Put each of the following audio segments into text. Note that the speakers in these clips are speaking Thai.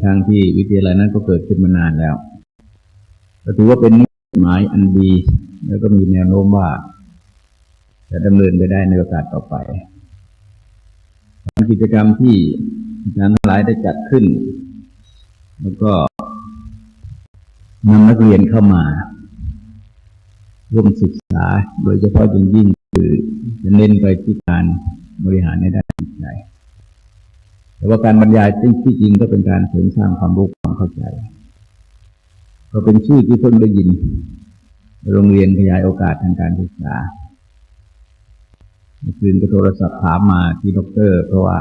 ทั้งที่วิทยาลัยนั้นก็เกิดขึ้นมานานแล้วก็ถือว่าเป็นนิมิตหมายอันดีแล้วก็มีแนวโน้มว่าจะดำเนินไปได้ในโอกาสต่อไปกิจกรรมที่อาจารย์ทั้งหลายได้จัดขึ้นแล้วก็นำนักเรียนเข้ามาร่วมศึกษาโดยเฉพาะยิ่งคือจะเน้นไปที่การบริหารในด้านจิตใจแต่ว่าการบรรยายที่จริงก็เป็นการเสริมสร้างความรู้ความเข้าใจก็เป็นชื่อที่เพิ่งได้ยินโรงเรียนขยายโอกาสทางการศึกษาเมื่อคืนก็โทรศัพท์ถามมาที่ดร.เพราะว่า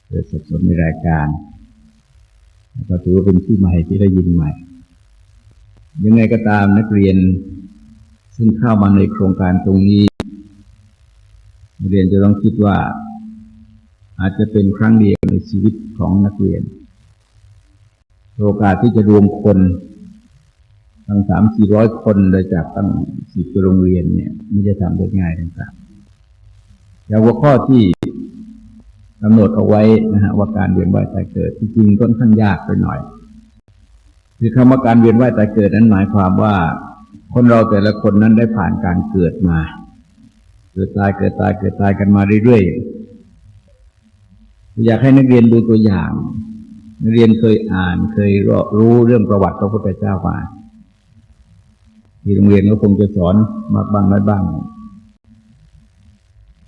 เกิดสับสนในรายการก็ถือว่าเป็นชื่อใหม่ที่ได้ยินใหม่ยังไงก็ตามนักเรียนซึ่งเข้ามาในโครงการตรงนี้นักเรียนจะต้องคิดว่าอาจจะเป็นครั้งเดียวในชีวิตของนักเรียนโอกาสที่จะรวมคนตั้ง300-400 คนโดยจากตั้ง10 โรงเรียนเนี่ยไม่จะทำได้ง่ายต่างๆอย่างหัวข้อที่กำหนดเอาไว้นะฮะว่าการเวียนว่ายตายเกิดที่จริงค่อนข้างยากไปหน่อยคือคำว่าการเวียนว่ายตายเกิดนั้นหมายความว่าคนเราแต่ละคนนั้นได้ผ่านการเกิดมาเกิดตายเกิดตายเกิดตายกันมาเรื่อยๆอยากให้นักเรียนดูตัวอย่างนักเรียนเคยอ่านเคยรู้เรื่องประวัติพระพุทธเจ้ามาที่โรงเรียนก็คงจะสอนมากบ้างน้อยบ้าง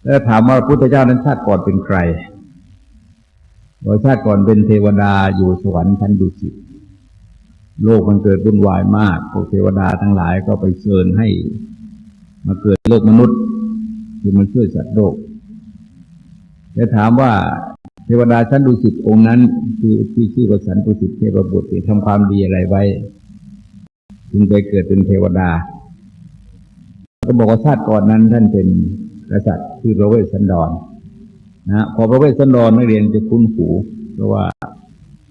แล้วถามว่าพระพุทธเจ้านั้นชาติก่อนเป็นใครชาติก่อนเป็นเทวดาอยู่สวรรค์ชั้นดุสิตโลกมันเกิดวุ่นวายมากพวกเทวดาทั้งหลายก็ไปเชิญให้มาเกิดโลกมนุษย์คือมันช่วยสัตว์โลกแล้วถามว่าเทวดาชั้นดุสิตองค์นั้นที่ชื่อว่าสันตุสิตเทพบุตรทำความดีอะไรไว้จึงไปเกิดเป็นเทวดาก็บอกว่าชาติก่อนนั้นท่านเป็นกษัตริย์ชื่อพระเวสสันดรนะพอพระเวสสันดรนักเรียนจะคุ้นหูเพราะว่า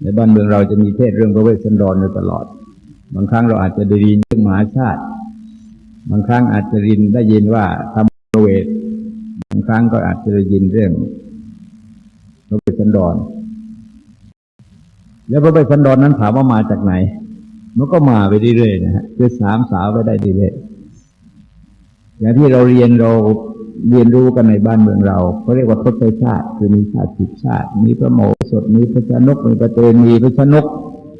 ในบ้านเมืองเราจะมีเทศเรื่องพระเวสสันดรอยู่ตลอดบางครั้งเราอาจจะได้ยินเรื่องมหาชาติบางครั้งอาจจะได้ยินว่าทำพระเวสบางครั้งก็อาจจะได้ยินเรื่องพระเวสสันดรแล้วพระเวสสันดรนั้นถามว่ามาจากไหนมันก็มาไปเรื่อยๆนะฮะคือ3 สาวไปได้เรื่อยๆอย่างที่เราเรียนรู้กันในบ้านเมืองเราเขาเรียกว่าทศชาติคือมีชาติ10 ชาติมีพระโมคคัลลานะมีพระชนกมีพระเตมีพระชนก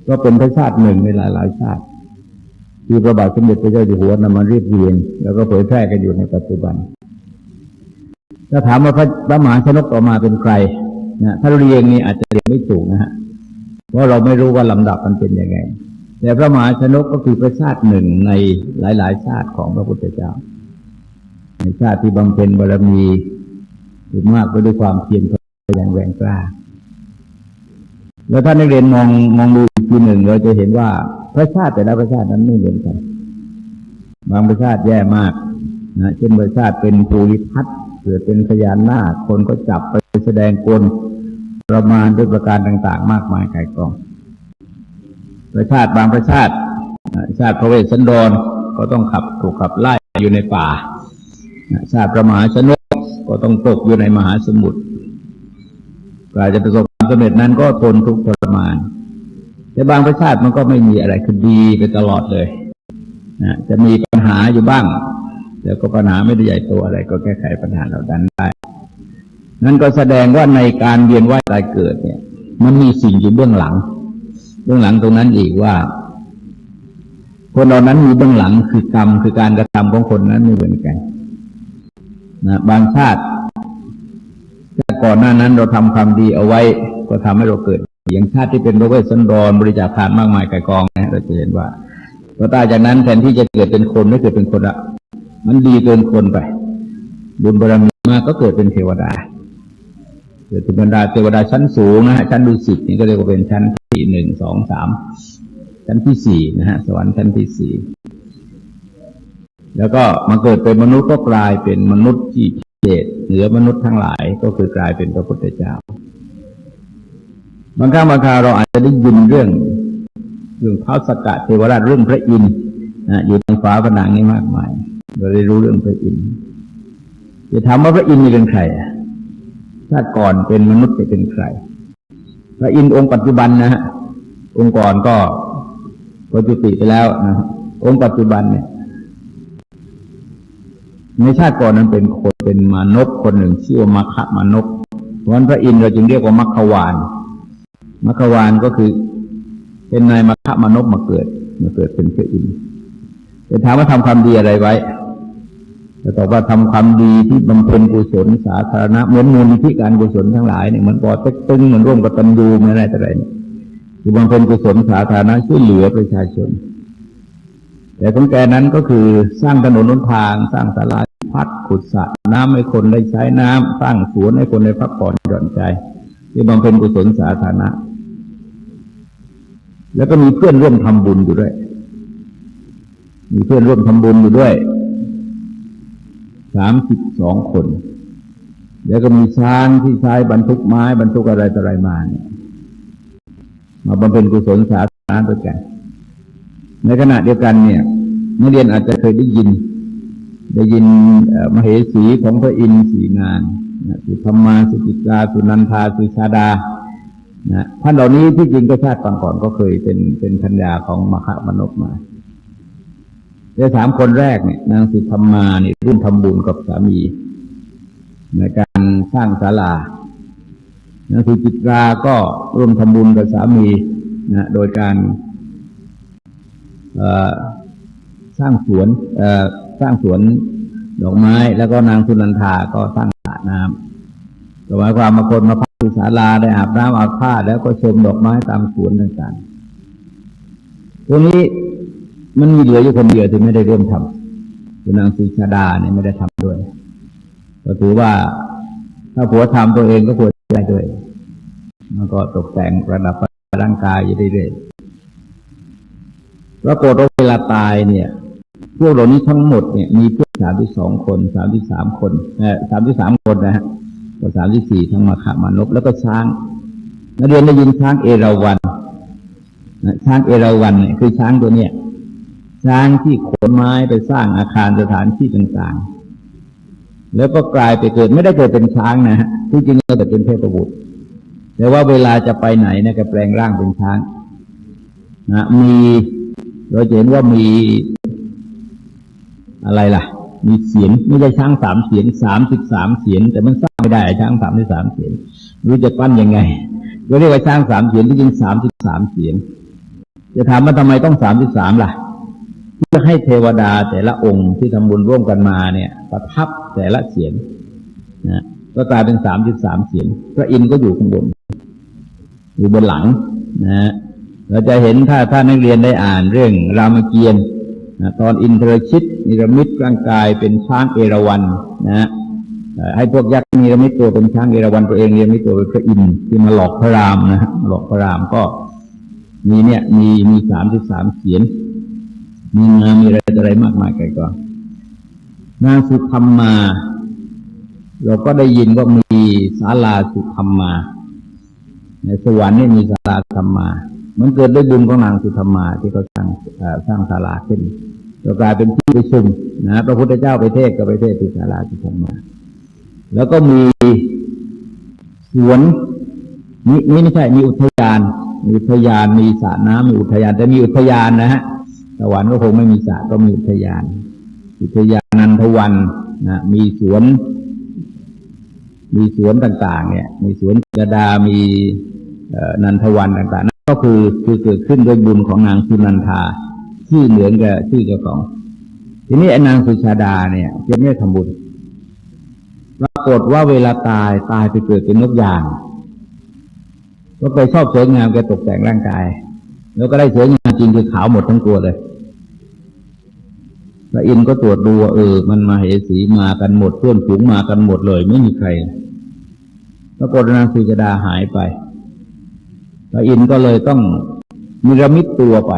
ก็เป็นพระชาติหนึ่งในหลายๆชาติที่พระบาทสมเด็จพระเจ้าอยู่หัวนำมาเรียบเรียงแล้วก็เผยแพร่กันอยู่ในปัจจุบันถ้าถามว่าพระมหาชนกต่อมาเป็นใครนะถ้าเรียงนี่อาจจะเรียงไม่ถูกนะฮะเพราะเราไม่รู้ว่าลำดับมันเป็นยังไงแต่พระมหาชนกก็คือพระชาติหนึ่งในหลายๆชาติของพระพุทธเจ้าในชาติที่บำเพ็ญบารมีถึงมากไปด้วยความเพียรอย่างแรงกล้าแล้วถ้านักเรียนมองดูอีกทีหนึ่งเราจะเห็นว่าพระชาติแต่ละพระชาตินั้นไม่เหมือนกันบางพระชาติแย่มากนะเช่นพระชาติเป็นภูริทัตเกิดเป็นพญานาคคนก็จับไปแสดงกลประมาณด้วยประการต่างๆมากมายไกลกองประชาติบางประชาติชาติพระเวสสันดรก็ต้องถูกขับไล่อยู่ในป่าชาติพระมหาชนกก็ต้องตกอยู่ในมหาสมุทรกว่าจะประสบความสำเร็จนั้นก็ทนทุกข์ทรมานแต่บางประชาติมันก็ไม่มีอะไรคือดีไปตลอดเลยจะมีปัญหาอยู่บ้างแต่ก็ปัญหาไม่ได้ใหญ่โตอะไรก็แก้ไขปัญหาเหล่านั้นได้นั่นก็แสดงว่าในการเวียนว่ายตายเกิดเนี่ยมันมีสิ่งอยู่เบื้องหลังตรงนั้นอีกว่าคนเหล่านั้นมีเบื้องหลังคือกรรมคือการกระทำของคนนั้นไม่เหมือนกันนะบางชาติก่อนหน้านั้นเราทำความดีเอาไว้ก็ทำให้เราเกิดอย่างชาติที่เป็นพระเวสสันดรบริจาคทานมากมายไกลกองนะเราจะเห็นว่าพอตายจากนั้นแทนที่จะเกิดเป็นคนไม่เกิดเป็นคนละมันดีเกินคนไปบุญบารมีมากก็เกิดเป็นเทวดาเกิดเป็นเทวดาชั้นสูงนะฮะชั้นดุสิตนี่ก็เรียกว่าเป็นชั้นที่1 2 3ชั้นที่4นะฮะสวรรค์ชั้นที่4แล้วก็มาเกิดเป็นมนุษย์ก็กลายเป็นมนุษย์ที่พิเศษเหนือมนุษย์ทั้งหลายก็คือกลายเป็นพระพุทธเจ้าบางครั้งบางคราวเราอาจจะได้ยินเรื่องท้าวสักกะเทวราชเรื่องพระอินทร์อยู่ทางฝาผนังนี่มากมายเราได้รู้เรื่องพระอินทร์จะถามว่าพระอินทร์นี่เป็นใครชาติก่อนเป็นมนุษย์จะเป็นใครพระอินทร์องค์ปัจจุบันนะฮะ องค์ก่อนก็จุติไปแล้วนะองค์ปัจจุบันเนี่ยในชาติก่อนนั้นเป็นคนเป็นมานพคนหนึ่งชื่อว่ามัคคะมานพเพราะฉะนั้นพระอินทร์เราจึงเรียกว่ามัคควานมัคควานก็คือเป็นนายมัคคะมานพมาเกิดเป็นพระอินทร์จะถามว่าทำความดีอะไรไว้จะตอบว่าทำความดีที่บำเพ็ญกุศลสาธารณะเหมือนมูลนิธิการกุศลทั้งหลายเนี่ยเหมือนปอเต็กตึงเหมือนร่วมกตัญญูเหมือนอะไรต่ออะไรเนี่ยคือบำเพ็ญกุศลสาธารณะช่วยเหลือประชาชนแต่ของแกนั้นก็คือสร้างถนนหนทางสร้างศาลาพักขุดสระน้ำให้คนได้ใช้น้ำสร้างสวนให้คนได้พักผ่อนหย่อนใจที่บำเพ็ญกุศลสาธารณะแล้วก็มีเพื่อนร่วมทำบุญอยู่ด้วย32 คนแล้วก็มีช้างที่ใช้บรรทุกไม้บรรทุกอะไรต่ออะไรมาเนี่ยมาบำเพ็ญกุศลสาธารณะด้วยกันในขณะเดียวกันเนี่ยนักเรียนอาจจะเคยได้ยินมเหสีของพระอินทร์4 นางสุธรรมาสุจิตราสุนันทาสุชาดาท่านเหล่านี้ที่จริงก็ชาติก่อนก็เคยเป็นภรรยาของมัคคะมานพมาแต่3 คนแรกเนี่ยนางสุธรรมาเนี่ยร่วมทำบุญกับสามีในการสร้างศาลานางสุจิตราก็ร่วมทำบุญกับสามีโดยการสร้างสวนดอกไม้แล้วก็นางสุนันทาก็สร้างสระน้ำหมายความมาคนมาพักที่ศาลาได้อาบน้ำอาบผ้าแล้วก็ชมดอกไม้ตามสวนต่างๆตรงนี้มันมีเหลืออยู่คนเดียวที่ไม่ได้ร่วมทำคือนางสุชาดาเนี่ยไม่ได้ทำด้วยก็ถือว่าถ้าผัวทำตัวเองก็ควรได้ด้วยมันก็ตกแต่งประดับร่างกายอยู่เรื่อยๆปรากฏว่าเวลาตายเนี่ยพวกเหล่านี้ทั้งหมดเนี่ยมีเพื่อน32 คน33 คน33 คนนะฮะก็34ทั้งมัคคะมานพแล้วก็ช้างนักเรียนได้ยินช้างเอราวัณช้างเอราวัณเนี่ยคือช้างตัวเนี้ยช้างที่ขนไม้ไปสร้างอาคารสถานที่ต่างๆแล้วก็กลายไปเกิดไม่ได้เกิดเป็นช้างนะฮะที่จริงก็แต่เป็นเทพบุตรแต่ว่าเวลาจะไปไหนเนี่ยก็แปลงร่างเป็นช้างเราเห็นว่ามีอะไรล่ะมีเสียงไม่ใช่ช้าง3 เสียง33 เสียงแต่มันสร้างไม่ได้ช้าง33 เสียงรู้จะปั้นยังไงก็เรียกว่าช้าง3 เสียงที่จริง33 เสียงจะถามว่าทำไมต้อง33ล่ะเพื่อให้เทวดาแต่ละองค์ที่ทำบุญร่วมกันมาเนี่ยประทับแต่ละเสียงนะก็กลายเป็น33 เสียงพระอินทร์ก็อยู่ข้างบนอยู่บนหลังนะเราจะเห็นถ้านักเรียนได้อ่านเรื่องรามเกียรติ์ตอนอินทรชิตนิรมิตร่างกายเป็นช้างเอราวัณนะให้พวกยักษ์นิรมิตตัวเป็นช้างเอราวัณตัวเองนิรมิตตัวเป็นพระอินทร์ที่มาหลอกพระรามนะหลอกพระรามก็มี33 เสียงมีงานมีอะไรมากมายไกลกว่านางสุธรรมาเราก็ได้ยินว่ามีศาลาสุธรรมาในสวรรค์นี่มีศาลาสุธรรมามันเกิดด้วยบุญของนางสุธรรมาที่เขาสร้างศาลาขึ้นก็กลายเป็นที่ประชุมนะพระพุทธเจ้าไปเทศก็ไปเทศที่ศาลาสุธรรมาแล้วก็มีสวนนี่ไม่ใช่มีอุทยานมีสระน้ำมีอุทยานแต่มีอุทยานนะฮะสวรรค์ก็คงไม่มีสระก็มีอุทยานนันทวันนะมีสวนต่างๆเนี่ยมีสวนกระดามีนันทวันต่างๆนั่นก็คือเกิดขึ้นด้วยบุญของนางสุนันทาชื่อเหมือนกับชื่อเจ้าของทีนี้นางสุชาดาเนี่ยจะไม่ทำบุญปรากฏว่าเวลาตายไปเกิดเป็นนกยางก็ไปชอบสวยงามแกตกแต่งร่างกายแล้วก็ได้สวยงามจริงคือขาวหมดทั้งตัวเลยพระอินทร์ก็ตรวจดูว่ามันมาเหสีมากันหมดเพื่อนฝูงมากันหมดเลยไม่มีใครปรากฏนางสุชาดาหายไปพระอินทร์ก็เลยต้องนิรมิตตัวไป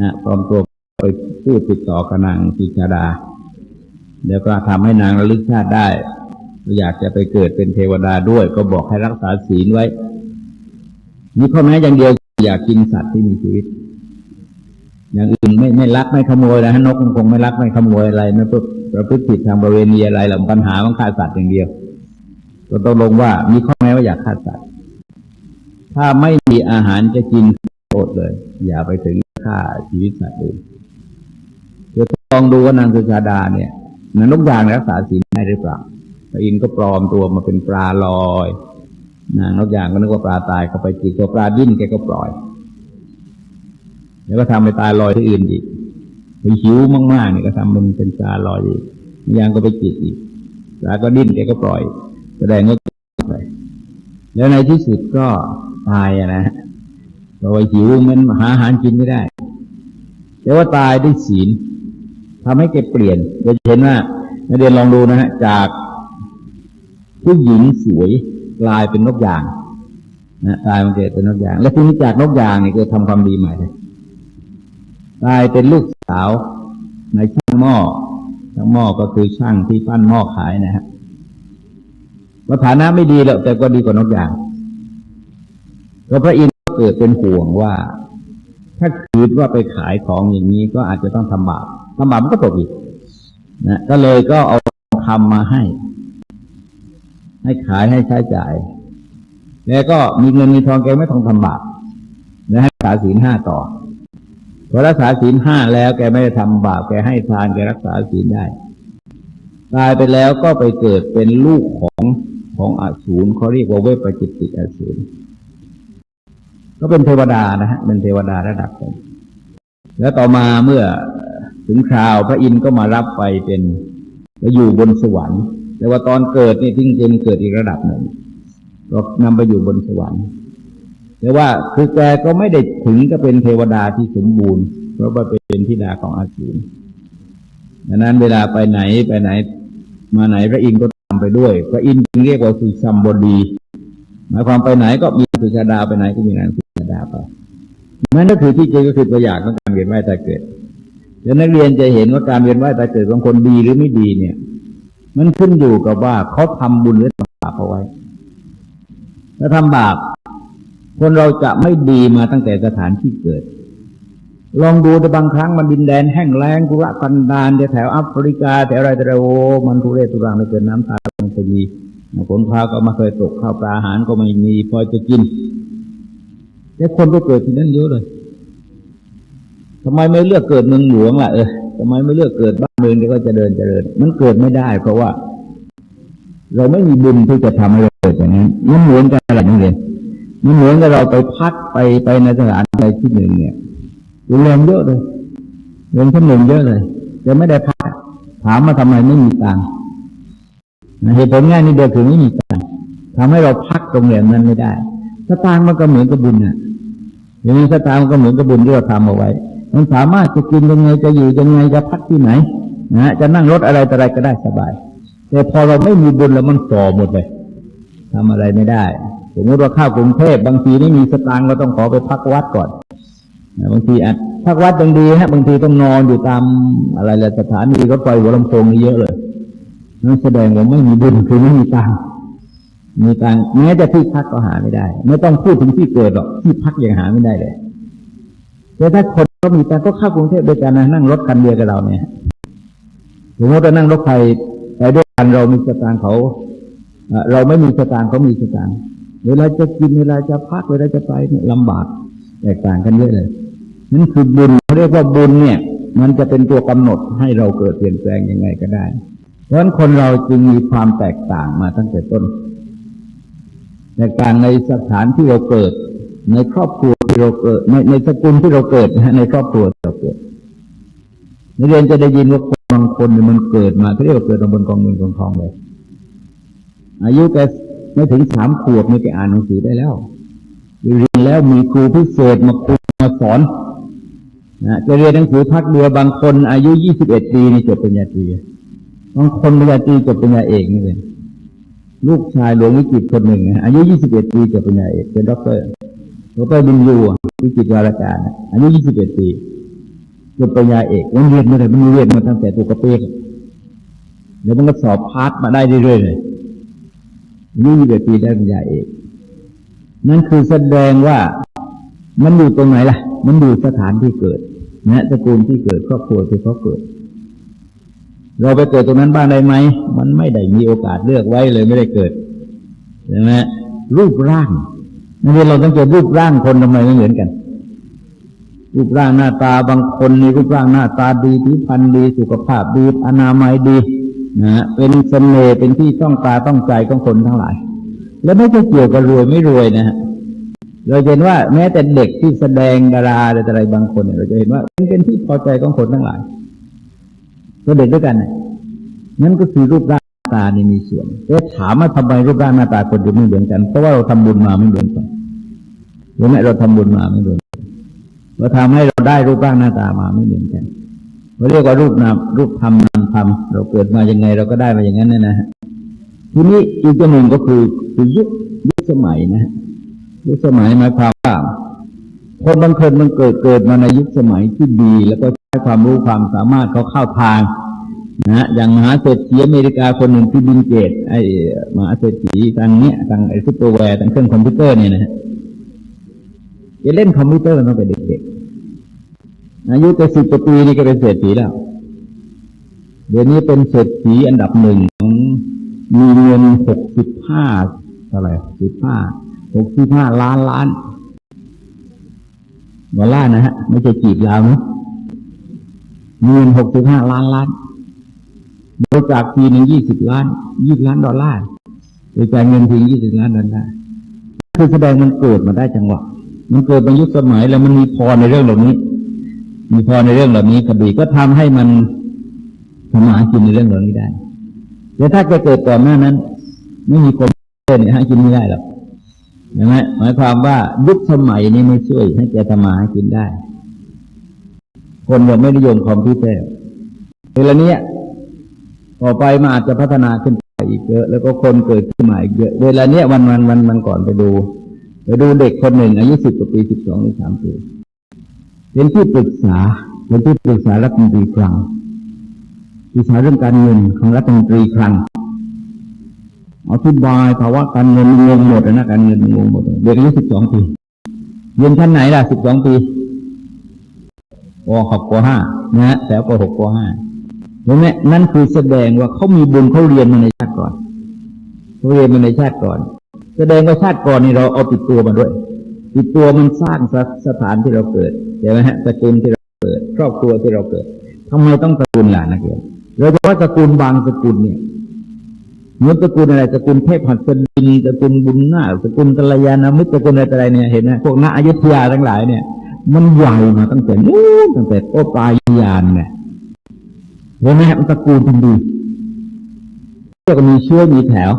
นะปลอมตัวไปพูดติดต่อกับนางสุชาดาแล้วก็ทำให้นางระลึกชาติได้อยากจะไปเกิดเป็นเทวดาด้วยก็บอกให้รักษาศีลไว้มีข้อแม้อย่างเดียวอยากกินสัตว์ที่มีชีวิตอย่างอื่นไม่ลักไม่ขโมยนะนกคงไม่ลักไม่ขโมยอะไรไม่ประพฤติผิดทางประเวณีอะไรหรอกปัญหาของฆ่าสัตว์อย่างเดียวก็ต้องลงว่ามีข้อแม้ว่าอยากฆ่าสัตว์ ถ้าไม่มีอาหารจะกินอดเลยอย่าไปถึงฆ่าชีวิตสัตว์อื่นเดี๋ยวลองดูว่านางสุชาดาเนี่ยนกยางรักษาศีลได้หรือเปล่าพระอินทร์ก็ปลอมตัวมาเป็นปลาลอยนางนกยางก็นึกว่าปลาตายก็ไปจิกตัวปลาดิ้นแกก็ปล่อยแล้วก็ทำไปตายลอยที่อื่นอีกไปหิวมากๆนี่ก็ทำมันเป็นปลาลอยอีกยางก็ไปจิกอีกปลาก็ดิ้นแกก็ปล่อยแสดงว่าไปแล้วในที่สุดก็ตายนะเพราะว่าหิวมันหาอาหารกินไม่ได้แต่ว่าตายด้วยศีลทำให้แกเปลี่ยนเราจะเห็นว่านักเรียนลองดูนะฮะจากผู้หญิงสวยกลายเป็นนกยางนะกลายมาเกิดเป็นนกยางและทีนี้จากนกยางนี่ก็ทำความดีใหม่เลยกลายเป็นลูกสาวในช่างหม้อก็คือช่างที่ปั้นหม้อขายนะฮะว่าฐานะไม่ดีแล้วแต่ก็ดีกว่านกยางแล้วพระอินทร์ก็เกิดเป็นห่วงว่าถ้าคิดว่าไปขายของอย่างนี้ก็อาจจะต้องทำบาปมันก็ตกอีกนะก็เลยก็เอาคำมาให้ขายให้ใช้จ่ายแล้วก็มีเงินมีทองแกไม่ต้องทำบาปและให้รักษาศีล 5ต่อพอรักษาศีล 5แล้วแกไม่ได้ทำบาปแกให้ทานแกรักษาศีลได้ตายไปแล้วก็ไปเกิดเป็นลูกของอสูรเขาเรียกว่าเวปจิตติอสูรก็เป็นเทวดานะฮะเป็นเทวดาระดับหนึ่งแล้วต่อมาเมื่อถึงคราวพระอินทร์ก็มารับไปไปอยู่บนสวรรค์แต่ว่าตอนเกิดนี่จริงๆเกิดอีกระดับหนึ่งก็นำไปอยู่บนสวรรค์แต่ว่าคือแกก็ไม่ได้ถึงก็เป็นเทวดาที่สมบูรณ์เพราะว่าเป็นธิดาของอสูรดังนั้นเวลาไปไหนมาไหนพระอินทร์ก็ตามไปด้วยพระอินทร์จึงเรียกว่าสุชัมบดีหมายความไปไหนก็มีสุชาดาไปไหนก็มีนางสุชาดาไปนั่นก็คือที่จริงก็คือตัวอย่างของการเวียนว่ายตายเกิดเดี๋ยวนักเรียนจะเห็นว่าการเวียนว่ายตายเกิดของคนดีหรือไม่ดีเนี่ยมันขึ้นอยู่กับว่าเขาทำบุญหรือทำบาปเอาไว้ถ้าทำบาปคนเราจะไม่ดีมาตั้งแต่สถานที่เกิดลองดูแต่บางครั้งมันดินแดนแห้งแล้งทุรกันดารแถวแอฟริกาแถวอะไรแต่โอ้มันทุเรศทุรังไม่เกินน้ำตาลงไปมีฝนฟ้าก็มาเคยตกข้าวปลาอาหารก็ไม่มีพอจะกินแต่คนก็เกิดที่นั่นเยอะเลยทำไมไม่เลือกเกิดเมืองหลวงล่ะทำไมไม่เลือกเกิดบ้านเมืองที่ก็เจริญมันเกิดไม่ได้เพราะว่าเราไม่มีบุญที่จะทำให้เราเกิดอย่างนั้นมันเหมือนกันอะไรนั่นเองมันเหมือนกับเราไปพักไปในสถานใดที่หนึ่งเนี่ยโรงแรมเยอะเลยโรงแรมเยอะเลยแต่ไม่ได้พักถามมาทำไมไม่มีตังค์เหตุผลง่ายนิดเดียวคือไม่มีตังค์ทำให้เราพักโรงแรมนั้นไม่ได้สตางค์มันก็เหมือนกับบุญน่ะอย่างนี้สตางค์มันก็เหมือนกับบุญที่เราทำเอาไว้มันสามารถจะกินยังไงจะอยู่ยังไงจะพักที่ไหนนะจะนั่งรถอะไรต่ออะไรก็ได้สบายแต่พอเราไม่มีบุญแล้วมันส่อหมดเลยทำอะไรไม่ได้สมมติว่าเข้ากรุงเทพบางทีไม่มีสตางค์เราต้องขอไปพักวัดก่อนบางทีพักวัดยังดีฮะบางทีต้องนอนอยู่ตามอะไรสถานีรถไฟหัวลำโพงนี่เยอะเลยนั่นแสดงว่าไม่มีบุญคือไม่มีตังค์แม้แต่ที่พักก็หาไม่ได้ไม่ต้องพูดถึงที่เกิดหรอกที่พักยังหาไม่ได้เลยแต่ถ้าคนก็มีตังค์ก็เข้ากรุงเทพด้วยกันนะนั่งรถคันเดียวกับเราเนี่ยสมมติว่านั่งรถไฟไปด้วยกันเรามีสตางค์เขาเราไม่มีสตางค์เขามีสตางค์เวลาจะกินเวลาจะพักเวลาจะไปเนี่ยลำบากแตกต่างกันเยอะเลยนั่นคือบุญเรียกว่าบุญเนี่ยมันจะเป็นตัวกำหนดให้เราเกิดเปลี่ยนแปลงยังไงก็ได้เพราะฉะนั้นคนเราจึงมีความแตกต่างมาตั้งแต่ต้นแตกต่างในสถานที่เราเกิดในครอบครัวที่เราเกิดในสกุลที่เราเกิดในครอบครัวที่เราเกิดนักเรียนจะได้ยินว่าคนบางคนมันเกิดมาเขาเรียกว่าเกิดมาบนกองเงินกองทองเลยอายุแต่ไม่ถึง3 ขวบนี่แกอ่านหนังสือได้แล้วเรียนแล้วมีครูพิเศษมาคุมมาสอนนะจะเรียนหนังสือพักเดียวบางคนอายุ21 ปีนี่จบปริญญาตรีบางคนปริญญาตรีจบปริญญาเอกนี่เลยลูกชายหลวงวิจิตรคนหนึ่งอายุ21 ปีจบปริญญาเอกเป็นด็อกเตอร์บินยูวิจิตรวารการอายุ21 ปีจบปริญญาเอกมันเรียนมาตั้งแต่ตัวกระเป๊กเดี๋ยวมันก็สอบพาสมาได้เรื่อยๆเลย21 ปีได้ปริญญาเอกนั่นคือแสดงว่ามันอยู่ตรงไหนล่ะมันอยู่สถานที่เกิดนะตระกูลที่เกิดครอบครัวที่เขาเกิดเราไปเกิดตรงนั้นบ้างได้ไหมมันไม่ได้มีโอกาสเลือกไว้เลยไม่ได้เกิดใช่ไหมรูปร่าง นักเรียนเราต้องเจอรูปร่างคนทำไมไม่เหมือนกันรูปร่างหน้าตาบางคนนี่รูปร่างหน้าตาดีผิวพรรณดีสุขภาพดีอนามัยดีนะเป็นเสน่ห์เป็นที่ต้องตาต้องใจของคนทั้งหลายแล้วไม่ได้เกี่ยวกับรวยไม่รวยนะฮะเราเห็นว่าแม้แต่เด็กที่แสดงดาราอะไรบางคนเราจะเห็นว่าเป็นที่พอใจของคนทั้งหลายก็เด็กด้วยกันนั่นก็คือรูปร่างหน้าตานี่มีส่วนแต่ถามว่าทำไมรูปร่างหน้าตาคนจะไม่เหมือนกันเพราะว่าเราทำบุญมาไม่เหมือนกันเห็นไหมเราทำบุญมาไม่เหมือนกันเราทำให้เราได้รูปร่างหน้าตามาไม่เหมือนกันเราเรียกว่ารูปนามรูปธรรมนามธรรมเราเกิดมายังไงเราก็ได้มาอย่างนั้นนะฮะทีนี้อีกตัวหนึ่งก็คือยุคสมัยนะยุคสมัยหมายความว่าคนบางคนมันเกิดมาในยุคสมัยที่ดีแล้วก็ใช้ความรู้ความสามารถเขาเข้าทางนะอย่างมหาเศรษฐีอเมริกาคนหนึ่งที่บิลเกตไอ้มหาเศรษฐีทางเนี้ยทางไอ้ซอฟต์แวร์ทางเครื่องคอมพิวเตอร์เนี่ยนะจะเล่นคอมพิวเตอร์ตั้งแต่เด็กๆอายุจะ10 กว่าปีนี่ก็เป็นเศรษฐีแล้วเดี๋ยวนี้เป็นเศรษฐีอันดับหนึ่งมีเงิน65เท่าไหร่65 ล้านดอลลาร์นะฮะไม่ใช่จีบยาวนะเงิน65 ล้านบริจาคทีหนึ่ง20 ล้านดอลลาร์บริจาคเงินที20 ล้านดอลลาร์คือแสดงมันเกิดมาได้จังหวะมันเกิดเป็นยุคสมัยแล้วมันมีพรในเรื่องเหล่านี้กระบี่ก็ทำให้มันทำมาหากินในเรื่องเหล่านี้ได้แต่ถ้าจะเกิดก่อนหน้านั้นไม่มีคนเนี่ยหากินไม่ได้หรอกใช่ไหมหมายความว่ายุคสมัยนี้ไม่ช่วยให้แกทำมาหากินได้คนยังไม่นิยมคอมพิวเตอร์เวลานี้ต่อไปมาอาจจะพัฒนาขึ้นไปอีกเยอะแล้วก็คนเกิดขึ้นใหม่เยอะเวลาเนี้ยวันก่อนไปดูเด็กคนหนึ่งอายุ10 กว่าปี12 หรือ 13 ปีเป็นที่ปรึกษารัฐมนตรีคลังปรึกษาเรื่องการเงินของรัฐมนตรีคลังอธิบายภาวะการเงินงงหมดนะการเงินงงหมดเด็กอายุ12 ปีเรียนชั้นไหนล่ะ12 ปีป.6 ป.5 นะฮะแถวป.6 ป.5 เห็นไหมนั่นคือแสดงว่าเขามีบุญเขาเรียนมาในชาติก่อนแสดงว่าชาติก่อนนี่เราเอาติดตัวมาด้วยติดตัวมันสร้างสถานที่เราเกิดใช่ไหมฮะตระกูลที่เราเกิดครอบครัวที่เราเกิดทำไมต้องตระกูลล่ะนักเรียนเราจะว่าตระกูลบางตระกูลเนี่ยเหมือนตระกูลอะไรตระกูลเทพหัสดินตระกูลบุญนาคตระกูลกัลยาณมิตรตระกูลอะไรเนี่ยเห็นไหมพวกณอยุธยาทั้งหลายเนี่ยมันใหญ่มาตั้งแต่นู้นตั้งแต่โอปายยานเนี่ยเห็นไหมมันตระกูลที่ดีเรียกว่ามีเชื้อมีแถว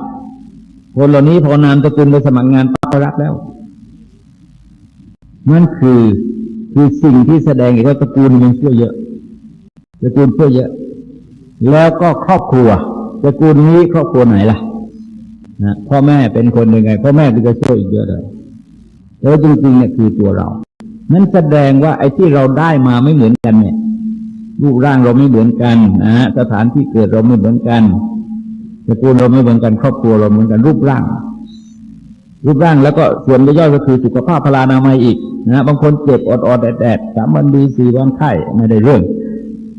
คนเหล่านี้พอนามตระกูลไปสมัครงานปั๊บก็รับแล้วนั่นคือสิ่งที่แสดงว่าตระกูลมันเชื่อเยอะแล้วก็ครอบครัวตระกูลนี้ครอบครัวไหนล่ะนะพ่อแม่เป็นคนยังไงพ่อแม่ก็จะช่วยอีกเยอะเลยแล้วจริงๆเนี่ยคือตัวเรานั้นแสดงว่าไอ้ที่เราได้มาไม่เหมือนกันเนี่ยรูปร่างเราไม่เหมือนกันนะสถานที่เกิดเราไม่เหมือนกันตระกูลเราไม่เหมือนกันครอบครัวเราเหมือนกันรูปร่างแล้วก็ส่วนย่อยก็คือสุขภาพพลานามัยอีกนะบางคนเจ็บอดแดด3 วันดี4 วันไข้ไม่ได้เรื่อง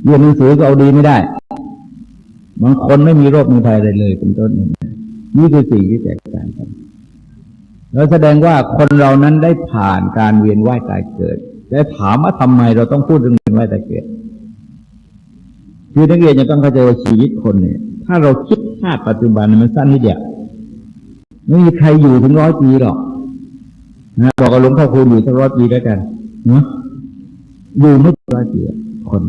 เรียนหนังสือก็เอาดีไม่ได้บางคนไม่มีโรคมีภัยอะไรเลยเป็นต้นนี่คือสิ่งที่แตกต่างกันแล้วแสดงว่าคนเรานั้นได้ผ่านการเวียนว่ายตายเกิดแต่ถามว่าทำไมเราต้องพูดเรื่องเวียนว่ายตายเกิดคือนักเรียนจะต้องเข้าใจว่าชีวิตคนเนี่ยถ้าเราคิดชาติปัจจุบันมันสั้นนิดเดียวไม่มีใครอยู่ถึง100 ปีหรอกนะบอกกับหลวงพ่อคูณอยู่สัก100 ปีแล้วกันนะอยู่ไม่ถึง100 ปีคน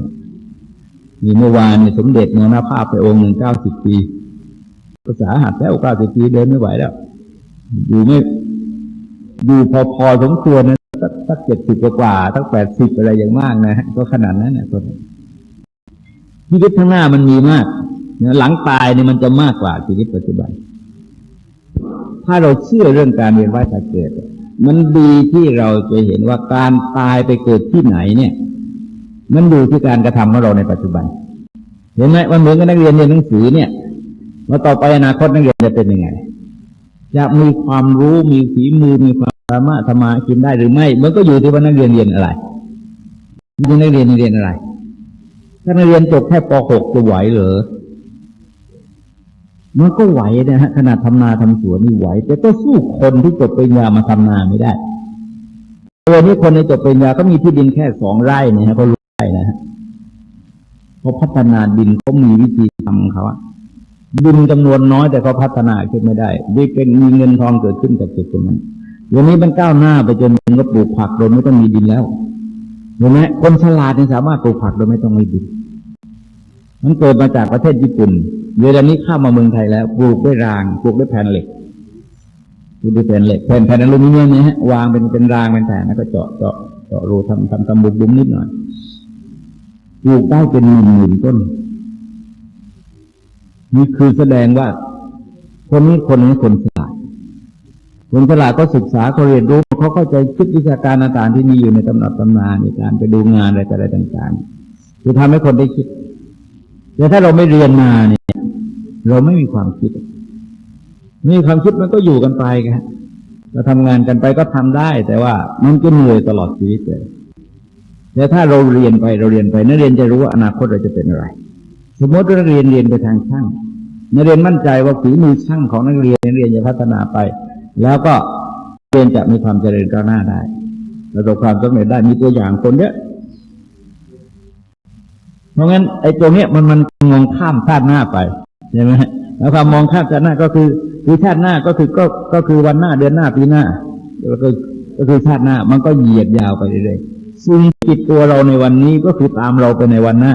มีเมื่อวานเนี่ยสมเด็จมรณภาพไปองค์หนึ่ง90 ปีภาษาหัดแล้ว90 ปีเดินไม่ไหวแล้วอยู่พอสมควรนะสัก70 กว่าสัก80อะไรอย่างมากนะก็ขนาดนั้นนะคนชีวิตข้างหน้ามันมีมากหลังตายเนี่ยมันจะมากกว่าชีวิตปัจจุบันถ้าเราเชื่อเรื่องการเวียนว่ายตายเกิดมันดีที่เราจะเห็นว่าการตายไปเกิดที่ไหนเนี่ยมันอยู่ที่การกระทำของเราในปัจจุบันเห็นไหมมันเหมือนกับนักเรียนเรียนหนังสือเนี่ยว่าต่อไปอนาคตนักเรียนจะเป็นยังไงจะมีความรู้มีฝีมือมีความสามารถทำมากินได้หรือไม่มันก็อยู่ที่ว่านักเรียนเรียนอะไรนักเรียนอะไรถ้านักเรียนจบแค่ป .6 จะไหวเหรอ มันก็ไหวนะฮะขนาดทำนาทำสวนนี่ไหวแต่ก็สู้คนที่จบปริญญามาทำนาไม่ได้ตัวนี้คนในจบปริญญาก็มีที่ดินแค่2 ไร่เนี่ยฮะเขารู้ได้นะฮะเขาพัฒนาดินเขามีวิธีทำเขาดินจำนวนน้อยแต่เขาพัฒนาขึ้นไม่ได้ด้วยเป็นมีเงินทองเกิดขึ้นกับจุดตรงนั้นเดี๋ยวนี้มันก้าวหน้าไปจนก็ปลูกผักโดยไม่ต้องมีดินแล้วเห็นไหมคนฉลาดเนี่ยสามารถปลูกผักโดยไม่ต้องมีดินมันเกิดมาจากประเทศญี่ปุ่นเวลานี้ข้ามมาเมืองไทยแล้วปลูกด้วยรางปลูกด้วยแผ่นเหล็กปลูกด้วยแผ่นเหล็กแผ่นอลูมิเนียมเนี่ยฮะวางเป็นรางเป็นแผ่นแล้วก็เจาะรูทำตำบุกดุมนิดหน่อยปลูกได้เป็นหมื่นต้นนี่คือแสดงว่าคนนี้คนฉลาดคนฉลาดก็ศึกษาเขาเรียนรู้เขาเข้าใจคิดวิชาการต่างๆที่มีอยู่ในตำรับตำราในการไปดูงานอะไรต่างๆคือทำให้คนได้คิดแต่ถ้าเราไม่เรียนมาเนี่ยเราไม่มีความคิดมันก็อยู่กันไปครับเราทำงานกันไปก็ทำได้แต่ว่ามันก็เหนื่อยตลอดชีวิตเลยแต่ถ้าเราเรียนไปนักเรียนจะรู้ว่าอนาคตเราจะเป็นอะไรสมมตินักเรียนไปทางช่างนักเรียนมั่นใจว่าฝีมือช่างของนักเรียนจะพัฒนาไปแล้วก็เรียนจะมีความเจริญก้าวหน้าได้ประสบความสำเร็จได้มีตัวอย่างคนเยอะเพราะงั้นไอ้ตัวเนี้ยมันมองข้ามชาติหน้าไปใช่ไหมแล้วความมองข้ามชาติหน้าก็คือชาติหน้าก็คือวันหน้าเดือนหน้าปีหน้าแล้วก็คือชาติหน้ามันก็เหยียดยาวไปเรื่อยๆซึ่งจิตตัวเราในวันนี้ก็คือตามเราไปในวันหน้า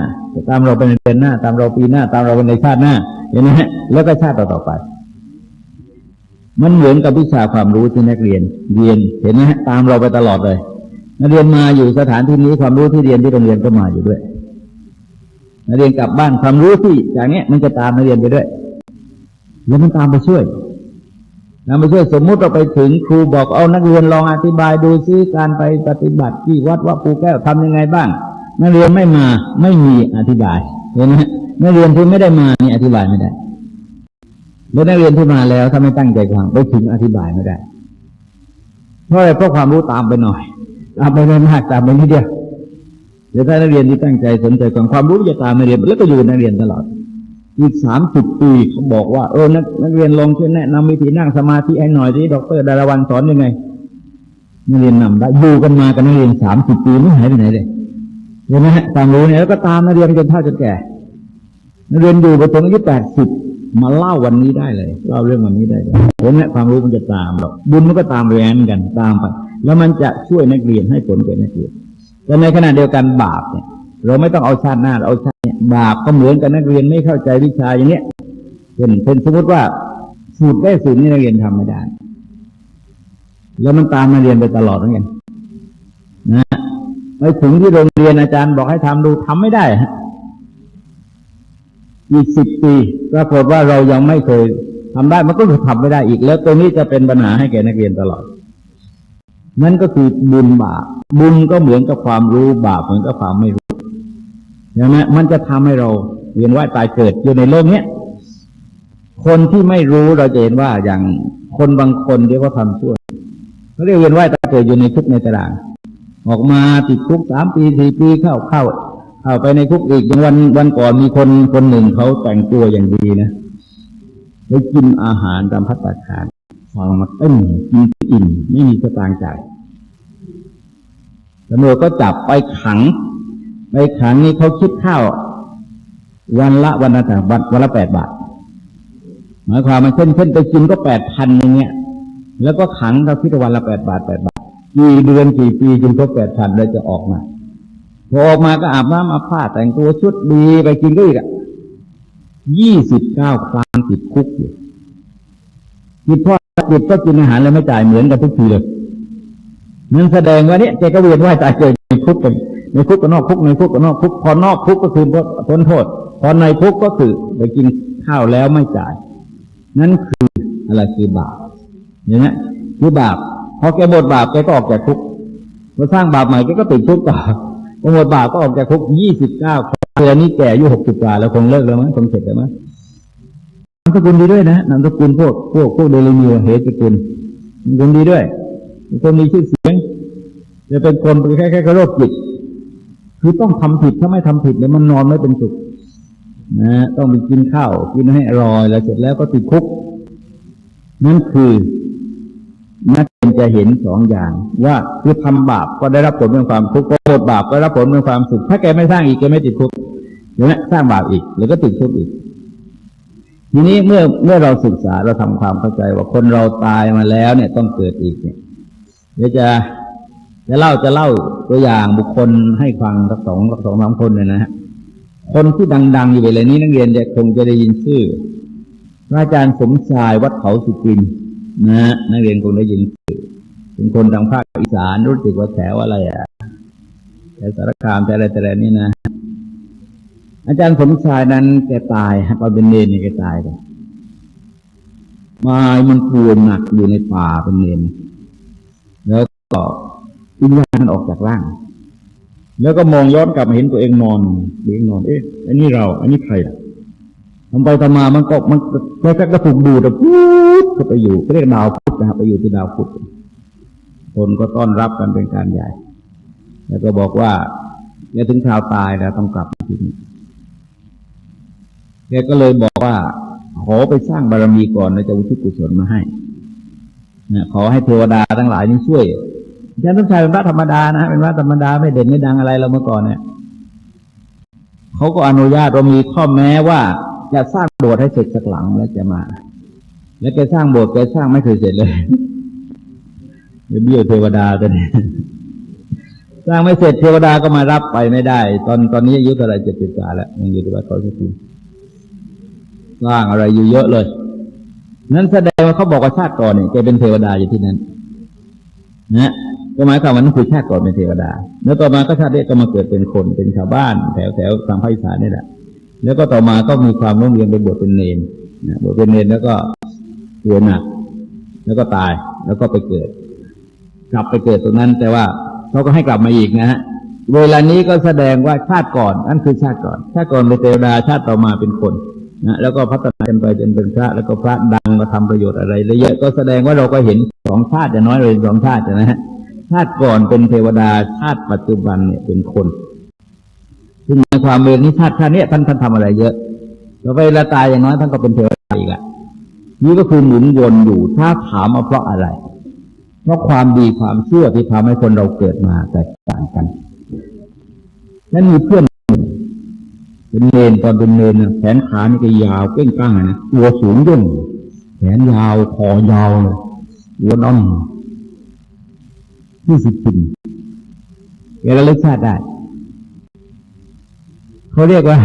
ตามเราไปในเดือนหน้าตามเราปีหน้าตามเราไปในชาติหน้าเห็นไหมฮะแล้วก็ชาติต่อไปมันเหมือนกับวิชาความรู้ที่นักเรียนเห็นไหมฮะตามเราไปตลอดเลยนักเรียนมาอยู่สถานที่นี้ความรู้ที่เรียนที่โรงเรียนก็มาอยู่ด้วยนักเรียนกลับบ้านความรู้ที่จากนี้มันจะตามนักเรียนไปด้วยแล้วมันตามไปช่วยสมมุติเราไปถึงครูบอกเอานักเรียนลองอธิบายดูซิการไปปฏิบัติที่วัดภูแก้วทำยังไงบ้างนักเรียนไม่มาไม่มีอธิบายเห็นไหมนักเรียนที่ไม่ได้มานี่อธิบายไม่ได้แล้วนักเรียนที่มาแล้วถ้าไม่ตั้งใจฟังไปถึงอธิบายไม่ได้เพราะอะไรเพราะความรู้ตามไปหน่อยตามไปไม่มากตามไปนิดเดียวเดี๋ยวถ้านักเรียนที่ตั้งใจสนใจฟังความรู้จะตามนักเรียนแล้วก็อยู่นักเรียนตลอดอีก30 ปีเขาบอกว่านักเรียนลองช่วยแนะนำวิธีนั่งสมาธิให้หน่อยที่ดร.ดารวันสอนยังไงนักเรียนนำได้อยู่กันมากันนักเรียน30 ปีไม่หายไปไหนเลยเห็นไหมฮะความรู้เนี่ยแล้วก็ตามนักเรียนจนเฒ่าจนแก่นักเรียนอยู่ไปถึงอายุ80มาเล่าวันนี้ได้เลยเล่าเรื่องวันนี้ได้เลยเห็นไหมความรู้มันจะตามหรอกบุญมันก็ตามแหวนกันตามไปแล้วมันจะช่วยนักเรียนให้ผลแก่นักเรียนแต่ในขณะเดียวกันบาปเนี่ยเราไม่ต้องเอาชาติหน้าเอาชาติเนี่ยบาปก็เหมือนกับนักเรียนไม่เข้าใจวิชาอย่างเนี้ยเป็นสมมติว่าสูตรได้สูตรนี้นักเรียนทำไม่ได้แล้วมันตามนักเรียนไปตลอดเหมือนกันนะไปถึงที่โรงเรียนอาจารย์บอกให้ทำดูทำไม่ได้อีก10 ปีปรากฏว่าเรายังไม่เคยทำได้มันก็ทำไม่ได้อีกแล้วตรงนี้จะเป็นปัญหาให้แก่นักเรียนตลอดนั่นก็คือบุญบาปบุญก็เหมือนกับความรู้บาปเหมือนกับความไม่รู้ใช่ไหมมันจะทำให้เราเวียนว่ายตายเกิดอยู่ในโลกนี้คนที่ไม่รู้เราจะเห็นว่าอย่างคนบางคนเรียกว่าทำชั่วเขาเรียกเวียนว่ายตายเกิดอยู่ในคุกในตารางออกมาติดคุก3 ปี4 ปีเข้าไปในคุกอีกอย่างวันก่อนมีคนหนึ่งเขาแต่งตัวอย่างดีนะไปกินอาหารตามภัตตาคารฟังมากินอิ่มไม่มีสตางค์จ่ายตำรวจก็จับไปขังนี่เขาคิดข้าววันละ8 บาทหมายความว่าเช่นไปกินก็ 8,000 อย่างเงี้ยแล้วก็ขังเขาคิดวันละ8 บาทกี่เดือนกี่ปีจนครบ 8,000 แล้วจะออกมาพอออกมาก็อาบน้ำอาบผ้าแต่งตัวชุดดีไปกินก็อีก29 ครั้งติดคุกอยู่ติดเพราะติดก็กินอาหารแล้วไม่จ่ายเหมือนกันทุกทีเลยนั่นแสดงว่าเนี่ยแกก็เวียนว่ายตายเกิดในคุกกันในคุกกับนอกคุกในคุกกับนอกคุกพอนอกคุกก็คือพ้นโทษพอในคุกก็คือไปกินข้าวแล้วไม่จ่ายนั่นคืออะไรคือบาปอย่างนี้คือบาปพอแกหมดบาปแกก็ออกจากคุกพอสร้างบาปใหม่แกก็ติดคุกต่อพอหมดบาปก็ออกจากคุก29 เดือนนี้แก่อายุ60 กว่าแล้วคงเลิกแล้วมั้งคงเสร็จแล้วมั้งนามสกุลดีด้วยนะนามสกุลพวกเดลิมิวเฮสกุลคนดีด้วยคนมีชื่อเสียงจะเป็นคนแค่โรคจิตคือต้องทำผิดถ้าไม่ทำผิดเนี่ยมันนอนไม่เป็นสุข นะต้องไปกินข้าวกินให้อร่อยแล้วเสร็จแล้วก็ติดคุกนั่นคือนักเรียนจะเห็นสองอย่างว่าคือทำบาปก็ได้รับผลเป็นความทุกข์โกรธบาปก็ได้รับผลเป็นความสุขถ้าแกไม่สร้างอีกแกไม่ติดคุกเดี๋ยวนะสร้างบาปอีกแล้วก็ติดคุกอีกทีนี้เมื่อเราศึกษาเราทำความเข้าใจว่าคนเราตายมาแล้วเนี่ยต้องเกิดอีกเนี่ยเดี๋ยวจะเล่าตัวอย่างบุคคลให้ฟังสักสองสามคนเนี่ยนะฮะคนที่ดังๆอยู่เวลานี้นักเรียนจะคงจะได้ยินชื่อพระอาจารย์สมชายวัดเขาสุกินนะนักเรียนคงได้ยินชื่อเป็นคนทางภาคอีสานรู้สึกว่าแถวอะไรแถวสารคามแต่อะไรนี่นะอาจารย์สมชายนั้นแกตายตอนเป็นเนรนี่แกตายเลยมันกลัวหนักอยู่ในป่าเป็นเนรแล้วก็วิญญาณออกจากร่างแล้วก็มองย้อนกลับมาเห็นตัวเองนอนอันนี้เราอันนี้ใครทำไปทำมามันแค่กระถูกดูดปุ๊บก็ไปอยู่เรียกดาวพุธนะครับไปอยู่ที่ดาวพุธคนก็ต้อนรับกันเป็นการใหญ่แล้วก็บอกว่าอย่าถึงคราวตายแล้วต้องกลับมาที่นี่แกก็เลยบอกว่าขอไปสร้างบารมีก่อนแล้วจะอุทิศกุศลมาให้นะขอให้เทวดาทั้งหลายนี่ช่วยอาจารย์สมชายเป็นพระธรรมดานะเป็นพระธรรมดาไม่เด่นไม่ดังอะไรเราเมื่อก่อนเนี่ยเขาก็อนุญาตเรามีข้อแม้ว่าจะสร้างโบสถ์ให้เสร็จสักหลังแล้วจะมาแล้วแกสร้างโบสถ์แกสร้างไม่เคยเสร็จเลยเบี้ยวเทวดาตัวนี้สร้างไม่เสร็จเทวดาก็มารับไปไม่ได้ตอนนี้อายุเท่าไหร่70 กว่าแล้วยังอยู่ที่วัดเขาสุกินสร้างอะไรอยู่เยอะเลยนั้นแสดงว่าเขาบอกว่าชาติก่อนเนี่ยแกเป็นเทวดาอยู่ที่นั้นนะก็หมายความว่านั่นคือชาติก่อนเป็นเทวดาแล้วต่อมาก็ชาตินี้ก็มาเกิดเป็นคนเป็นชาวบ้านแถวทางภาคอีสานนี่แหละแล้วก็ต่อมาก็มีความรุ่งเรืองไปบวชเป็นเณรบวชเป็นเณรแล้วก็ป่วยหนักแล้วก็ตายแล้วก็ไปเกิดกลับไปเกิดตรงนั้นแต่ว่าเขาก็ให้กลับมาอีกนะฮะเวลานี้ก็แสดงว่าชาติก่อนนั่นคือชาติก่อนเป็นเทวดาชาติต่อมาเป็นคนนะแล้วก็พัฒนากันไปจนเป็นพระแล้วก็พระดังมาทำประโยชน์อะไรเยอะก็แสดงว่าเราก็เห็น2 ชาติจะน้อยเลย2 ชาตินะฮะชาติก่อนเป็นเทวดาชาติปัจจุบันเนี่ยเป็นคนซึ่งในความเป็นนี้ชาตินี้ท่านทำอะไรเยอะแล้วเวลาตายอย่างน้อยท่านก็เป็นเทวดาอีกอะนี่ก็คือหมุนวนอยู่ถ้าถามว่าเพราะอะไรเพราะความดีความเชื่อที่ทำให้คนเราเกิดมาแตกต่างกันนั้นมีเพื่อนเป็นเนรตอนเป็นเนรแขนขานี่ก็ยาวเก้งก้างนะตัวสูงย่นแขนยาวคอยาวเลยหัวน้อม20 ปีแกระลึกชาติได้เขาเรียกว่า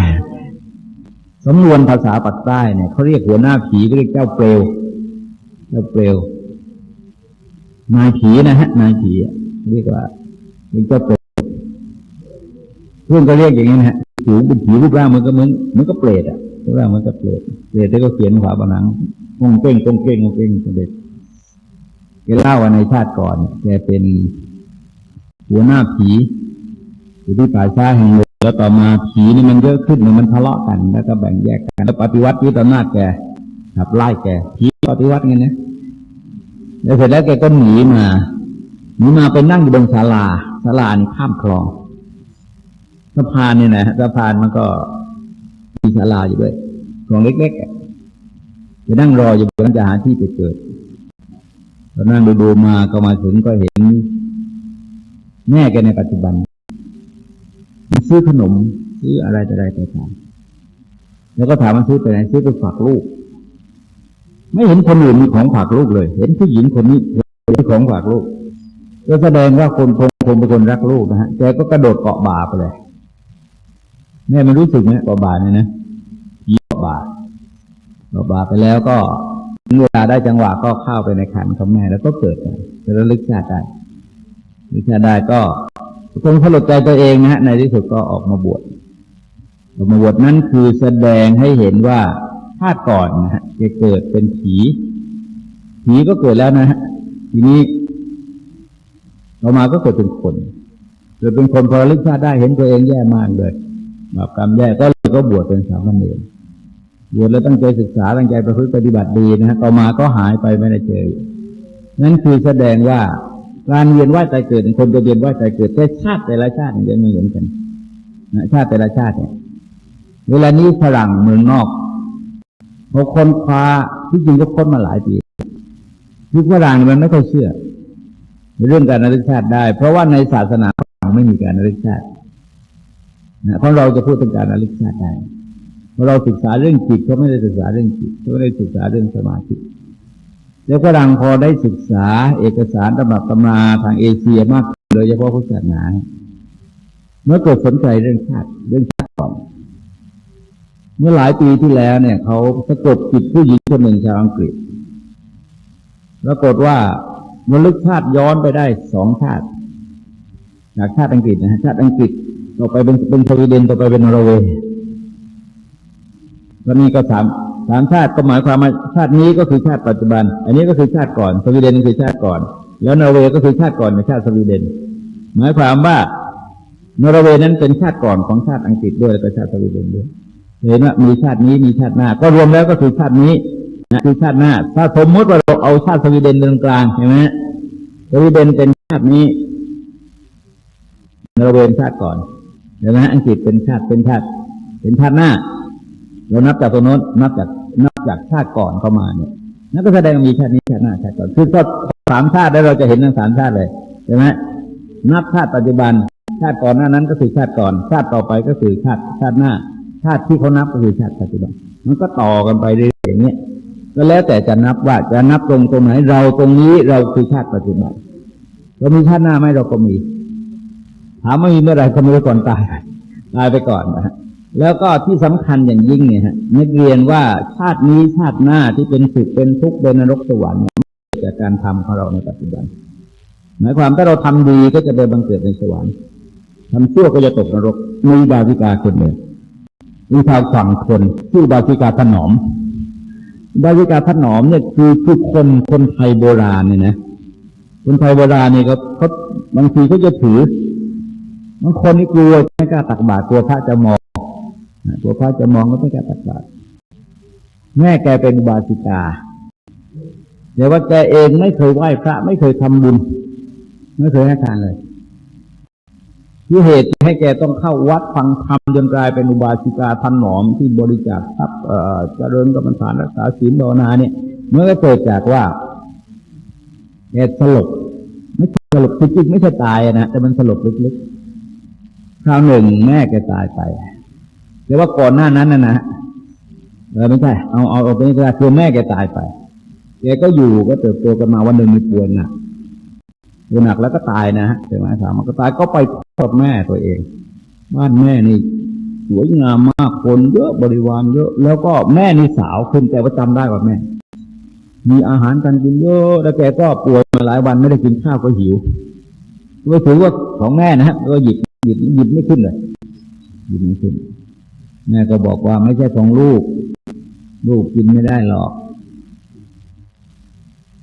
สำนวนภาษาปากใต้เนี่ยเขาเรียกหัวหน้าผีเรียกเจ้าเปลวนายผีนะฮะนายผีเรียกว่าเป็นเจ้าเปลวเพื่อนก็เรียกอย่างนี้นะฮะผิวเป็นผีรูปร่างมันก็เหมือนก็เปรตรูปร่างมันก็เปรตที่ก็เขียนฝาผนังงงเก้งเด็กแกเล่าว่าในชาติก่อนแกเป็นหัวหน้าผีอยู่ที่ป่าช้าแห่งหนึ่งแล้วต่อมาผีนี่มันเยอะขึ้นมันทะเลาะกันแล้วก็แบ่งแยกกันแล้วปฏิวัติยึดอำนาจแกขับไล่แกผีปฏิวัติไงนะแล้วเสร็จแล้วแกก็หนีมาไปนั่งอยู่บนศาลานี่ข้ามคลองสะพานนี่นะสะพานมันก็มีศาลาอยู่ด้วยคลองเล็กๆจะนั่งรออยู่บนจะหาที่ไปเกิดตอนนั่งดูมาก็มาถึงก็เห็นแม่แกในปัจจุบันซื้อขนมซื้ออะไรต่างๆแล้วก็ถามมันซื้อไปไหนซื้อไปฝากลูกไม่เห็นคนอื่นมีของฝากลูกเลยเห็นผู้หญิงคนนี้มีของฝากลูกก็แสดงว่าคนเป็นคนรักลูกนะฮะแกก็กระโดดเกาะบ่าไปเลยแม่มันรู้สึกไหมเกาะบ่าเนี่ยนะยีเกาะบ่าไปแล้วก็เวลาได้จังหวะก็เข้าไปในขันของแม่แล้วก็เกิดจะระลึกชาติได้ก็คงสลดใจตัวเองนะฮะในที่สุดก็ออกมาบวชนั้นคือแสดงให้เห็นว่าชาติก่อนนะฮะจะเกิดเป็นผีก็เกิดแล้วนะฮะทีนี้ต่อมาก็เกิดเป็นคนพอระลึกชาติได้เห็นตัวเองแย่มากเลยบาปกรรมแย่ก็บวชเป็นสามเณรบวชแล้วตั้งใจศึกษาตั้งใจประพฤติปฏิบัติดีนะฮะต่อมาก็หายไปไม่ได้เจอนั่นคือแสดงว่าการเวียนว่ายตายเกิดคนจะเวียนว่ายตายเกิดแต่ชาติแต่ละชาติจะไม่เหมือนกันนะชาติแต่ละชาติเนี่ย เวลานี้ฝรั่งเมืองนอกเขาค้นคว้าที่จริงก็ค้นมาหลายปีที่ฝรั่งมันไม่ค่อยเชื่อในเรื่องการระลึกชาติได้เพราะว่าในศาสนาฝรั่งไม่มีการระลึกชาตินะเพราะเราจะพูดถึงการระลึกชาติได้เพราะเราศึกษาเรื่องจิตเขาไม่ได้ศึกษาเรื่องจิตเขาไม่ได้ศึกษาเรื่องสมาธิแล้วฝรั่งพอได้ศึกษาเอกสารตำรับตำราทางเอเชียมากโดยเฉพาะพุทธศาสนาเมื่อเกิดสนใจเรื่องชาติก่อนเมื่อหลายปีที่แล้วเนี่ยเขาสะกดจิตผู้หญิงคนหนึ่งชาวอังกฤษปรากฏว่าระลึกชาติย้อนไปได้2 ชาติจากชาติอังกฤษนะฮะชาติอังกฤษต่อไปเป็นสวีเดนต่อไปเป็นนอร์เวย์แล้วนี่ก็สามชาติก็หมายความว่าชาตินี้ก็คือชาติปัจจุบันอันนี้ก็คือชาติก่อนสวีเดนคือชาติก่อนแล้วนอร์เวย์ก็คือชาติก่อนในชาติสวีเดนหมายความว่านอร์เวย์นั้นเป็นชาติก่อนของชาติอังกฤษด้วยและชาติสวีเดนด้วยเห็นว่ามีชาตินี้มีชาติหน้าก็รวมแล้วก็คือชาตินี้นะคือชาติหน้าถ้าสมมติว่าเราเอาชาติสวีเดนตรงกลางใช่ไหมสวีเดนเป็นชาตินี้นอร์เวย์ชาติก่อนเห็นไหมอังกฤษเป็นชาติหน้าเรานับจากตรงโน้นนับจากชาติก่อนเข้ามาเนี่ยนั่นก็แสดงมีชาตินี้ชาติหน้าชาติก่อนคือก็3 ชาติแล้วเราจะเห็นทั้ง3 ชาติเลยใช่ไหมนับชาติปัจจุบันชาติก่อนหน้านั้นก็คือชาติก่อนชาติต่อไปก็คือชาติหน้าชาติที่เขานับก็คือชาติปัจจุบันมันก็ต่อกันไปเรื่อยๆอย่างนี้ก็แล้วแต่จะนับว่าจะนับตรงไหนเราตรงนี้เราคือชาติปัจจุบันเรามีชาติหน้าไหมเราก็มีถามว่ามีเมื่อไหร่ก็ไม่รู้ก่อนตายไปก่อนนะฮะแล้วก็ที่สำคัญอย่างยิ่งเนี่ยฮะนักเรียนว่าชาตินี้ชาติหน้าที่เป็นสุขเป็นทุกข์เป็นนรกสวรรค์จากการทำของเราในปัจจุบันหมายความถ้าเราทำดีก็จะไปบังเกิดในสวรรค์ทำชั่วก็จะตกนรกมีบาสิกาคนหนึ่งมีชาวฝั่งคนชื่อบาสิกาถนอมบาสิกาถนอมเนี่ยคือคนไทยโบราณเนี่ยนะคนไทยโบราณเนี่ยเขาบางทีเขาจะถือบางคนนี่กลัวไม่กล้าตักบาตรกลัวพระจะมองก็ไม่กล้าตักบาตรแม่แกเป็นบาสิกาแต่ว่าแกเองไม่เคยไหว้พระไม่เคยทำบุญไม่เคยให้ทานเลยที่เหตุให้แกต้องเข้าวัดฟังธรรมจนกลายเป็นอุบาสิกาถนอมที่บริจาคทรัพย์เจริญกรรมฐานรักษาศีลภาวนาเนี่ยเมื่อเกิดจากว่าแกสลบไม่สลบจริงๆไม่ใช่ตายนะแต่มันสลบลึกๆคราวหนึ่งแม่แกตายไปแต่ว่าก่อนหน้านั้นนะไม่ใช่เอาเป็นกระดาษคือแม่แกตายไปแกก็อยู่ก็เติบโตกันมาวันหนึ่งมีป่วยหนักแล้วก็ตายนะฮะแต่หมายถามมันก็ตายก็ไปคลอดแม่ตัวเองบ้านแม่นี่สวยงามมากคนเยอะบริวารเยอะแล้วก็แม่นี่สาวขึ้นแต่ว่าจำได้ว่าแม่มีอาหารการกินเยอะแล้วแกก็ป่วยมาหลายวันไม่ได้กินข้าวก็หิวก็ถือว่าของแม่นะฮะก็หยิบไม่ขึ้นเลยหยิบไม่ขึ้นแม่ก็บอกว่าไม่ใช่ของลูกกินไม่ได้หรอก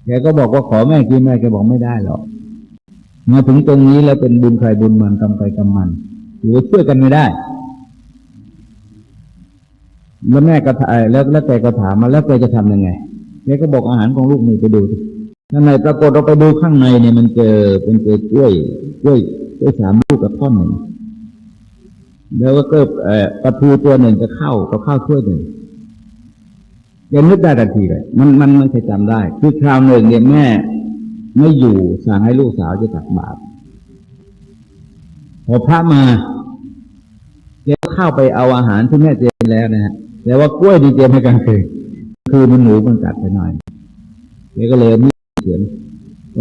แกก็บอกว่าขอแม่กินแม่แกบอกไม่ได้หรอกมาถึงตรงนี้แล้วเป็นบุญใครบุญมันกรรมใครกรรมมันหรือช่วยกันไม่ได้แล้วแม่ก็แล้วแกก็ถามมาแล้วแกจะทำยังไงแกก็บอกอาหารของลูกมีไปดูข้างในปรากฏเราไปดูข้างในเนี่ยมันเจอกล้วย3 ลูกกับท่อนหนึ่งแล้วก็ปลาทูตัวหนึ่งกับข้าวถ้วยหนึ่งแกนึกได้ทันทีเลยมันไม่ใช่จำได้คือคราวหนึ่งเนี่ยแม่ไม่อยู่สั่งให้ลูกสาวจะตักบาตรพอพระมาแกเข้าไปเอาอาหารที่แม่เตรียมแล้วนะฮะแต่ว่ากล้วยดีเตรียมให้กลางคืนคือมันหนูมันกัดไปหน่อยแกก็เลยมีเสียง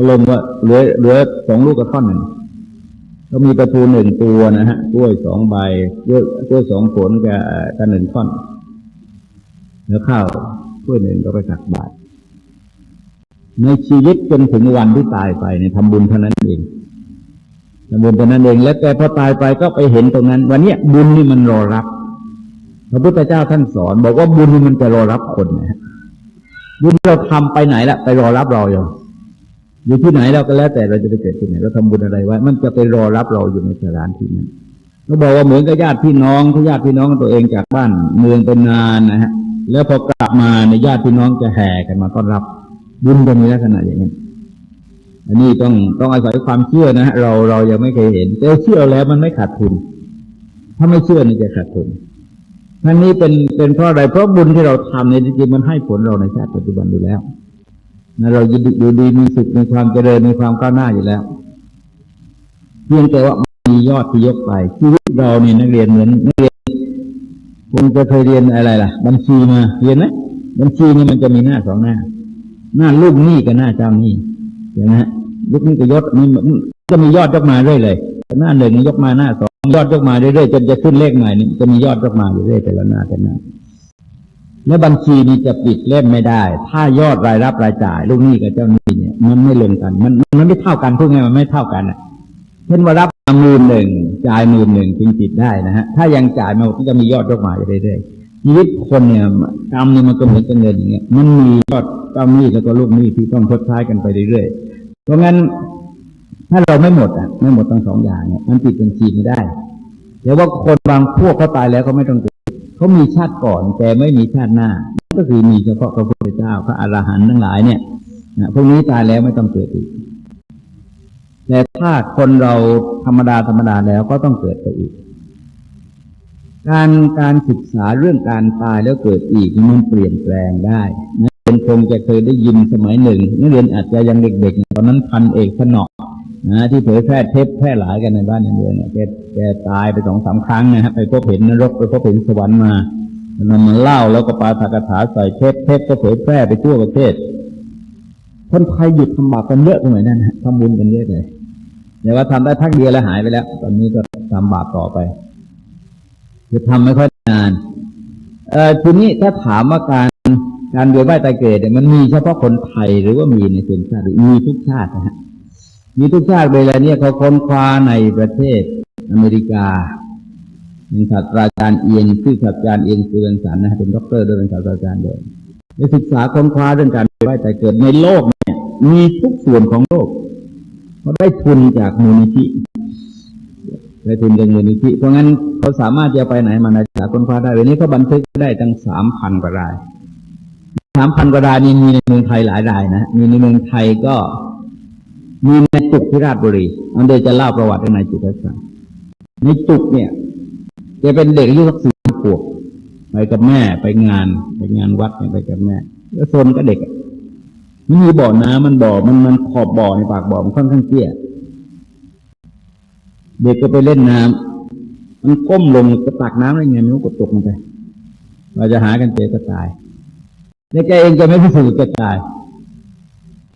ลงว่าเหลือ2 ลูกกับท่อนหนึ่งก็มีปลาทู1 ตัวนะฮะกล้วย2 ใบกล้วย2 ผลกับ1 ท่อนแล้วข้าวถ้วยหนึ่งก็ไปตักบาตรในชีวิตจนถึงวันที่ตายไปเนี่ยทำบุญเท่านั้นเองแล้วแต่พอตายไปก็ไปเห็นตรงนั้นวันนี้บุญนี่มันรอรับพระพุทธเจ้าท่านสอนบอกว่าบุญนี่มันจะรอรับคนนะบุญเราทำไปไหนละไปรอรับเราอยู่ที่ไหนเราก็แล้วแต่เราจะไปเกิดที่ไหนเราทำบุญอะไรไว้มันจะไปรอรับเราอยู่ในสถานที่นั้นเขาบอกว่าเหมือนกับญาติพี่น้องตัวเองจากบ้านเมืองเป็นนานนะฮะแล้วพอกลับมาในญาติพี่น้องจะแห่กันมาต้อนรับบุญจะมีลักษณะอย่างนี้อันนี้ต้องอาศัยความเชื่อนะฮะเรายังไม่เคยเห็นแต่เชื่อแล้วมันไม่ขาดทุนถ้าไม่เชื่อนี่จะขาดทุน ทั้งนี้เป็นเพราะอะไรเพราะบุญที่เราทำในจริงๆมันให้ผลเราในชาติปัจจุบันอยู่แล้วนะเราอยู่ดีมีสุขมีความเจริญมีความก้าวหน้าอยู่แล้วเพียงแต่ว่ามียอดที่ยกไปชีวิตเราเนี่ยนักเรียนเหมือนนักเรียนคงจะเคยเรียนอะไรล่ะบัญชีมาเรียนไหมบัญชีนี่มันจะมีหน้าสองหน้าหน้าลูกหนี้กับหน้าเจ้าหนี้เห็นไหมลูกหนี้กับยศนี่จะมียอดยกมาเรื่อยเลยหน้าหนึ่งยกมาหน้าสองยอดยกมาเรื่อยๆจนจะขึ้นเลขใหม่นี่จะมียอดยกมาเรื่อยๆแต่ละหน้าแต่ละหน้าแล้วบัญชีนี้จะปิดเล่มไม่ได้ถ้ายอดรายรับรายจ่ายลูกหนี้กับเจ้าหนี้เนี่ยมันไม่ลงกันมันไม่เท่ากันพูดง่ายมันไม่เท่ากันอ่ะเช่นว่ารับ10,000จ่าย10,000จึงปิดได้นะฮะถ้ายังจ่ายไม่หมดก็จะมียอดยกมาเรื่อยๆชีวิตคนเนี่ยกรรมเนี่ยมันก็เหมือนกับเงินอย่างเงี้ยมันมียอดเจ้าหนี้แล้วก็ลูกหนี้ที่ต้องชดใช้กันไปเรื่อยๆเพราะงั้นถ้าเราไม่หมดไม่หมดทั้งสองอย่างเนี่ยมันปิดบัญชีไม่ได้แต่ว่าคนบางพวกเขาตายแล้วเขาไม่ต้องเกิดเขามีชาติก่อนแต่ไม่มีชาติหน้าก็คือมีเฉพาะพระพุทธเจ้าพระอรหันต์ทั้งหลายเนี่ยพวกนี้ตายแล้วไม่ต้องเกิดอีกแต่ถ้าคนเราธรรมดาแล้วก็ต้องเกิดไปอีกการศึกษาเรื่องการตายแล้วเกิดอีกมันเปลี่ยนแปลงได้นักเรียนคงจะเคยได้ยินสมัยหนึ่งนักเรียนอาจจะยังเด็กๆตอนนั้นพันเอกสนอที่เผยแพร่เทปแพร่หลายกันในบ้านเมืองเนี่ยแกตายไป2-3 ครั้งนะฮะไปพบเห็นนรกไปพบเห็นสวรรค์มามันเล่าแล้วก็ปาฐกถาใส่เทปก็เผยแพร่ไปทั่วประเทศคนไทยหยุดทำบาปกันเยอะสมัยนั้นทำบุญกันเยอะเลยแต่ว่าทำได้พักเดียวแล้วหายไปแล้วตอนนี้ก็ทำบาปต่อไปจะทำไม่ค่อยนานทีนี้ถ้าถามว่าการเวียนว่ายตายเกิดเนี่ยมันมีเฉพาะคนไทยหรือว่ามีในส่วนชาติมีทุกชาตินะฮะมีทุกชาติเวลาเนี่ยเขาค้นคว้าในประเทศอเมริกาเป็นศาสตราจารย์เอียนชื่อศาสตราจารย์เอียนสุวรรณสันนะเป็นด็อกเตอร์ด้วยเป็นศาสตราจารย์ด้วยได้ศึกษาค้นคว้าเรื่องการเวียนว่ายตายเกิดในโลกเนี่ยมีทุกส่วนของโลกเขาได้ทุนจากมูลนิธิได้ทุนจากมูลนิธิเพราะงั้นเขาสามารถจะไปไหนมาไหนศึกษาค้นคว้าได้วันนี้เขาบันทึกได้ตั้ง 3,000 กว่าราย 3,000 กว่ารายนี่มีในเมืองไทยหลายรายนะมีในเมืองไทยก็มีในจุกที่ราชบุรีอันเดี๋ยวจะเล่าประวัติในจุกให้ฟังในจุกเนี่ยจะเป็นเด็กอายุสัก4 ขวบไปกับแม่ไปงานวัดไปกับแม่แล้วโซนก็เด็กมันมีบ่อน้ำมันขอบบ่อในปากบ่อมันค่อนข้างเตี้ยเด็กก็ไปเล่นน้ำมันก้มลงจะตักน้ำอะไรเงี้ยมันก็ตกลงไปเราจะหากันเจอก็ตายแล้วแกเองจะไม่รู้สึกจะตาย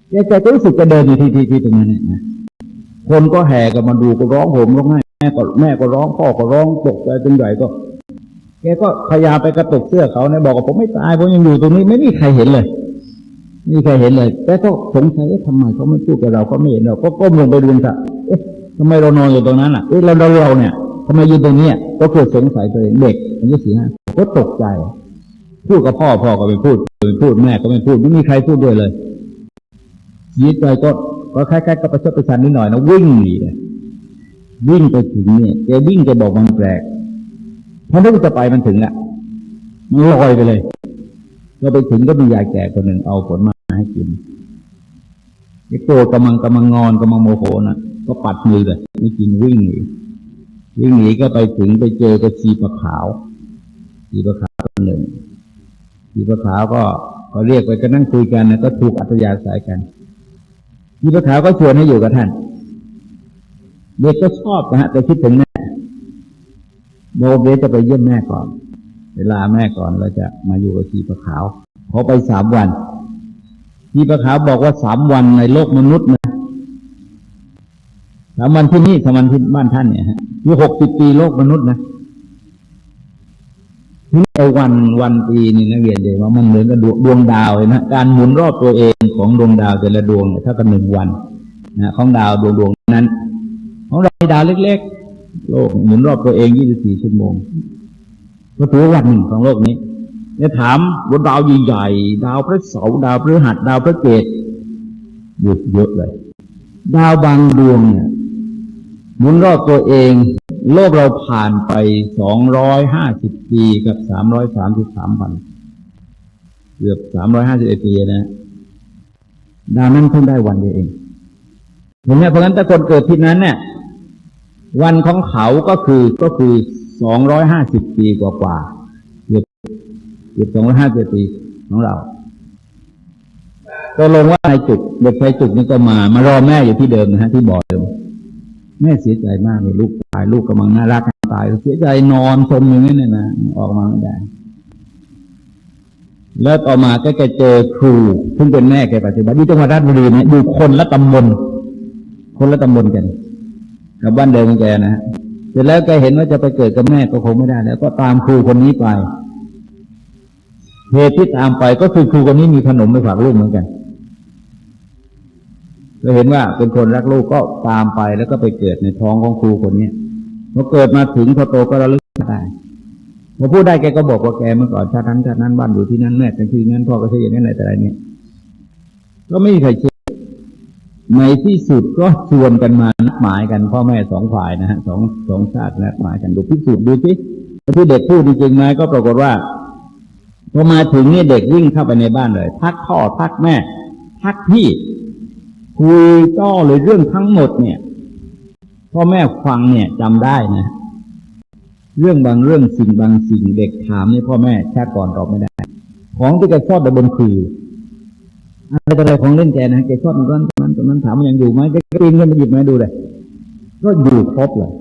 แกก็รู้สึกจะเดินอยู่ที่ตรงนั้นนะคนก็แห่กันมาดูก็ร้องโหมร้องไห้แม่ก็ร้องพ่อก็ร้องตกใจจนใหญ่ก็แกก็พยายามไปกระตุกเสื้อเขาเนี่ยบอกว่าผมไม่ตายผมยังอยู่ตรงนี้ไม่มีใครเห็นเลยแต่ก็สงสัยทำไมเขาไม่พูดกับเราก็ไม่เห็นเราก็ก้มลงไปดูค่ะทำไมเรานอนอยู่ตรงนั้นแล้วเราเนี่ยทำไมยืนตรงนี้ก็เกิดสงสัยตัวเองเด็กอายุ4-5ก็ตกใจพูดกับพ่อก็ไม่พูดแม่ก็ไม่พูดไม่มีใครพูดด้วยเลยยีดใจก็คล้ายๆก็ประชดประชันนิดหน่อยนะวิ่งหนีเลยวิ่งไปถึงเนี่ยแกวิ่งจะบอกมันแปลกเพราะถ้าจะไปมันถึงมันลอยไปเลยก็ไปถึงก็มียายแก่คนหนึ่งเอาผลมาให้กินไอ้โกรธกำลังงอนกำลังโมโหนะก็ปัดมือเลยไม่กินวิ่งหนีก็ไปถึงไปเจอกับชีปะขาวคนหนึ่งชีปะขาวก็เรียกไปก็นั่งคุยกันนะก็ถูกอัธยาศัยกันชีปะขาวก็ชวนให้อยู่กับท่านเด็กก็ชอบนะฮะแต่คิดถึงแม่โมเดจะไปเยี่ยมแม่ก่อนเวลาแม่ก่อนเราจะมาอยู่กับชีปะขาวขอไป3 วันชีปะขาวบอกว่า3 วันในโลกมนุษย์นะ3 วันที่นี่3 วันที่บ้านท่านเนี่ยฮะคือ60 ปีโลกมนุษย์นะที่วันปีนี่นักเรียนเลยว่ามันเหมือนกับดวงดาวเลยนะการหมุนรอบตัวเองของดวงดาวแต่ละดวงเท่ากับ1 วันนะของดาวดวงนั้นของเราดาวเล็กๆโลกหมุนรอบตัวเอง24 ชั่วโมงก็ถือวันหนึ่งของโลกนี้เนี่ยถามบนดาวใหญ่ๆดาวพระเสาร์ดาวพฤหัสดาวพระเกศเยอะเลยดาวบางดวงเนี่ยหมุนรอบตัวเองโลกเราผ่านไป250 ปีกับ333 วันเกือบ351 ปีนะดาวนั้นเพิ่งได้วันเดียวเองเห็นไหมเพราะงั้นถ้าคนเกิดที่นั้นเนี่ยวันของเขาก็คือ250 ปีกว่า เกือบ250 ปีของเราก็ลงว่านายจุกเด็กชายจุกนี่ก็มารอแม่อยู่ที่เดิมนะฮะที่บ่อเดิมแม่เสียใจมากเลยลูกตายลูกกำลังน่ารักตายเสียใจนอนสมอย่างนี้เนี่ยนะออกมาไม่ได้แล้วต่อมาก็แกเจอครูซึ่งเป็นแม่แกปัจจุบันที่จังหวัดราชบุรีเนี่ยอยู่คนละตำบลกันกับบ้านเดิมของแกนะฮะเสร็จแล้วแกเห็นว่าจะไปเกิดกับแม่ก็คงไม่ได้แล้วก็ตามครูคนนี้ไปเหตุที่ตามไปก็คือครูคนนี้มีขนมไปฝากลูกเหมือนกันก็เห็นว่าเป็นคนรักลูกก็ตามไปแล้วก็ไปเกิดในท้องของครูคนนี้พอเกิดมาถึงพอโตก็ระลึกได้พอพูดได้แกก็บอกว่าแกเมื่อก่อนชาตินั้นบ้านอยู่ที่นั้นแม่เป็นที่นั้นพ่อก็ใช่อย่างนั้นอะไรเนี่ยก็ไม่มีใครเชื่อในที่สุดก็ชวนกันมานัดหมายกันพ่อแม่2 ฝ่ายนะฮะสองชาตินัดหมายกันดูพิสูจน์ดูสิที่เด็กพูดจริงๆไหมก็ปรากฏว่าพอมาถึงนี่เด็กวิ่งเข้าไปในบ้านเลยทักพ่อทักแม่ทักพี่คุยก็เลยเรื่องทั้งหมดเนี่ยพ่อแม่ฟังเนี่ยจำได้นะเรื่องบางเรื่องสิ่งบางสิ่งเด็กถามนี่พ่อแม่ชาติก่อนตอบไม่ได้ของที่แกชอบแต่บนคืออะไรของเล่นแกนะแกชอบตรงนั้นถามมันยังอยู่ไหมแกปีนขึ้นมาหยิบมาดูเลยก็อยู่ครบเลย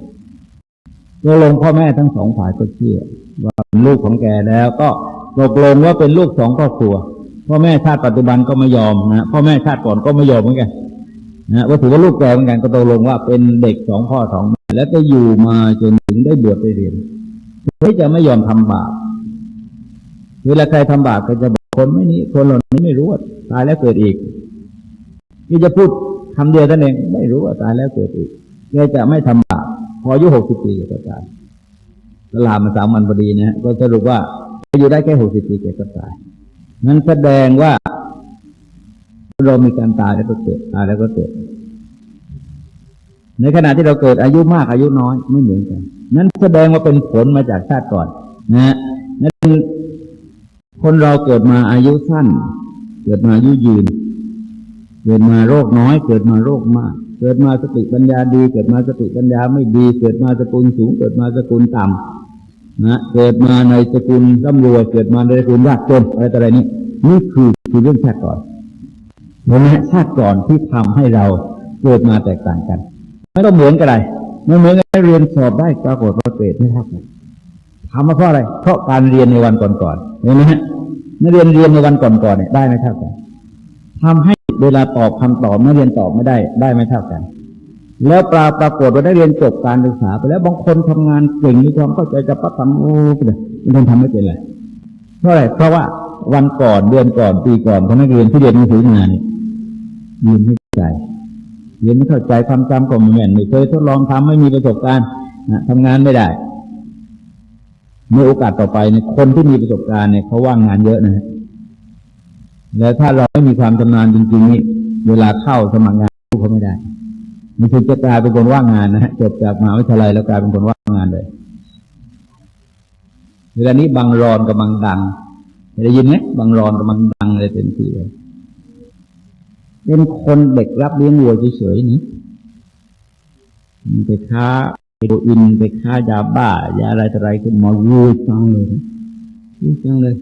ลงพ่อแม่ทั้ง2 ฝ่ายก็เชื่อว่าเป็นลูกของแกแล้วก็ตกลงว่าเป็นลูก2 ครอบครัวพ่อแม่ชาติปัจจุบันก็ไม่ยอมนะพ่อแม่ชาติก่อนก็ไม่ยอมเหมือนกันนะว่าถือว่าลูกแกเหมือนกันก็ตกลงว่าเป็นเด็ก2 พ่อ 2 แม่แล้วก็อยู่มาจนถึงได้บวชได้เรียนไม่จะไม่ยอมทำบาปเวลาใครทำบาปก็จะบอกคนเหล่านี้ไม่รู้ว่าตายแล้วเกิดอีกนี่จะพูดคำเดียวท่านเองไม่รู้ว่าตายแล้วเกิดอีกแกจะไม่ทำบาปพออายุ60 ปีก็ตายลามา3 วันพอดีนะก็สรุปว่าอยู่ได้แค่60 ปีแกก็ตายนั้นแสดงว่าเรามีการตายแล้วก็เกิดตายแล้วก็เกิดในขณะที่เราเกิดอายุมากอายุน้อยไม่เหมือนกันนั้นแสดงว่าเป็นผลมาจากชาติก่อนนะนั้นคนเราเกิดมาอายุสั้นเกิดมาอายุยืนเกิดมาโรคน้อยเกิดมาโรคมากเกิดมาสติปัญญาดีเกิดมาสติปัญญาไม่ดีเกิดมาสกุลสูงเกิดมาสกุลต่ำนะเกิดมาในสกุลร่ำรวยเกิดมาในสกุลยากจนอะไรนี่นี่คือเรื่องชาติก่อนเห็นไหมชาติก่อนที่ทำให้เราเกิดมาแตกต่างกันไม่ต้องเหมือนกันเลยไม่เหมือนกันเรียนสอบได้ปรากฏว่าเกรดไม่เท่ากันทำมาเพราะอะไรเพราะการเรียนในวันก่อนๆเห็นไหมฮะนักเรียนในวันก่อนๆเนี่ยได้ไม่เท่ากันทำให้เวลาตอบคำตอบนักเรียนตอบไม่ได้ไม่เท่ากันแล้วปรากฏว่าได้เรียนจบการศึกษาไปแล้วบางคนทำงานเก่งมีความเข้าใจจะประทำโอ้ไปเลยมันทำไม่เป็นเลยเพราะอะไรเพราะว่าวันก่อนเดือนก่อนปีก่อนของนักเรียนที่เรียนหนังสืองานเนี่ยเรียนไม่เข้าใจเรียนไม่เข้าใจความจำก็ไม่แม่นไม่เคยทดลองทำไม่มีประสบการณ์ทำงานไม่ได้ในโอกาสต่อไปเนี่ยคนที่มีประสบการณ์เนี่ยเขาว่างงานเยอะนะแล้วถ้าเราไม่มีความชำนาญจริงๆนี่เวลาเข้าสมัครงานเขาไม่ได้มันคือจะกลายเป็นคนว่างงานนะฮะจบจากมหาวิทยาลัยแล้วกลายเป็นคนว่างงานเลยเวลานี้บางรอนกับบางดังได้ยินไหมบางรอนกับบางดังเลยเต็มที่เลยเป็นคนเด็กรับเลี้ยงวัวเฉยๆนี่ไปค้าเฮโรอีนไปค้ายาบ้ายาอะไรขึ้นมาวูบจังเลย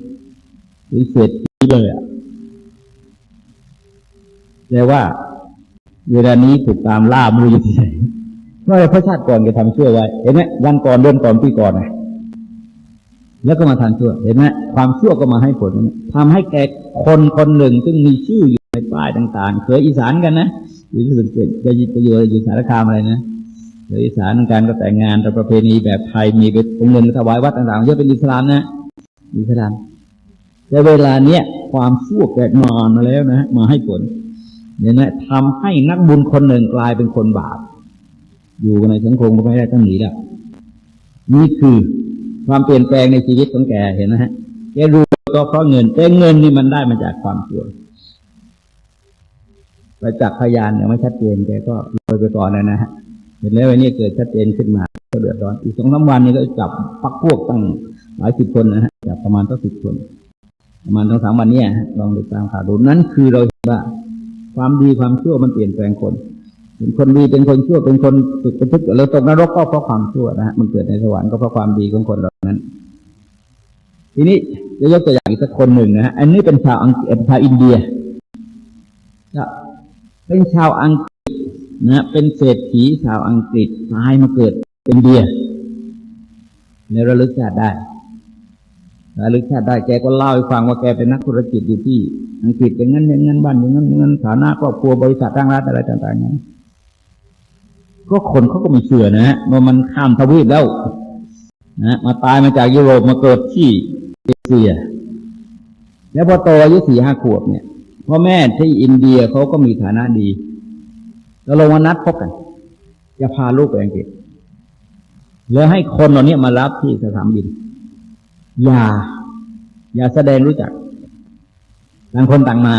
เสร็จเลยอ่ะแต่ว่าเวลานี้ถูกตามล่าไม่รู้อยู่ที่ไหนเพราะพระชาติก่อนแกทำชั่วไว้เห็นไหมวันก่อนเดือนก่อนปีก่อนนะแล้วก็มาทำชั่วเห็นไหมความชั่วก็มาให้ผลทำให้แกคนหนึ่งซึ่งมีชื่ออยู่ในป้ายต่างๆเคยอีสานกันนะอยู่ที่สุดจะอยู่สารคามอะไรนะเคยอีสานการก็แต่งงานตามประเพณีแบบไทยมีไปองค์เงินถวายวัดต่างๆเยอะเป็นอิสลามนะอิสลามแต่เวลาเนี้ยความชั่วแกนอนมาแล้วนะมาให้ผลเนี่ยนะทำให้นักบุญคนหนึ่งกลายเป็นคนบาปอยู่ในสังคมก็ไม่ได้ต้องหนีแล้วนี่คือความเปลี่ยนแปลงในชีวิตของแกเห็นนะฮะแกรู้ก็เพราะเงินแต่เงินนี่มันได้มาจากความชั่วไปจากพยานเนี่ยไม่ชัดเจนแกก็โดยไปก่อนนะฮะเห็นแล้ววันนี้เกิดชัดเจนขึ้นมาก็เดือดร้อนอีก 2-3 วันนี้ก็จับพักพวกตั้งหลาย10 คนนะฮะจับประมาณ10 คนประมาณ2-3 วันนี้ลองดูตามข่าวดูนั้นคือเราเห็นว่าความดีความชั่วมันเปลี่ยนแปลงคนเป็นคนดีเป็นคนชั่วเป็นคนสุขเป็นทุกข์เราตกนรกก็เพราะความชั่วนะฮะมันเกิดในสวรรค์ก็เพราะความดีของคนเหล่านั้นทีนี้ จะยกตัวอย่างอีกสักคนหนึ่งนะฮะอันนี้เป็นชาวอังกฤษชาวอินเดียเป็นชาวอังกฤษนะเป็นเศรษฐีชาวอังกฤษตายมาเกิดเป็นอินเดียแล้วระลึกชาติได้แกก็เล่าให้ฟังว่าแกเป็นนักธุรกิจอยู่ที่อังกฤษอย่างนั้นบ้านอย่างนั้นฐานะครอบครัวบริษัทตั้งรัฐอะไรต่างๆนั้นก็คนเขาก็ไม่เชื่อนะฮะว่ามันข้ามทวีปแล้วนะมาตายมาจากยุโรปมาเกิดที่เอเชียแล้วพอโตอายุ 4-5 ขวบเนี่ยพ่อแม่ที่อินเดียเขาก็มีฐานะดีแล้วลงมานัดพบกันจะพาลูกไปอังกฤษแล้วให้คนเหล่านี้มารับที่สนามบินอย่าแสดงรู้จักต่างคนต่างมา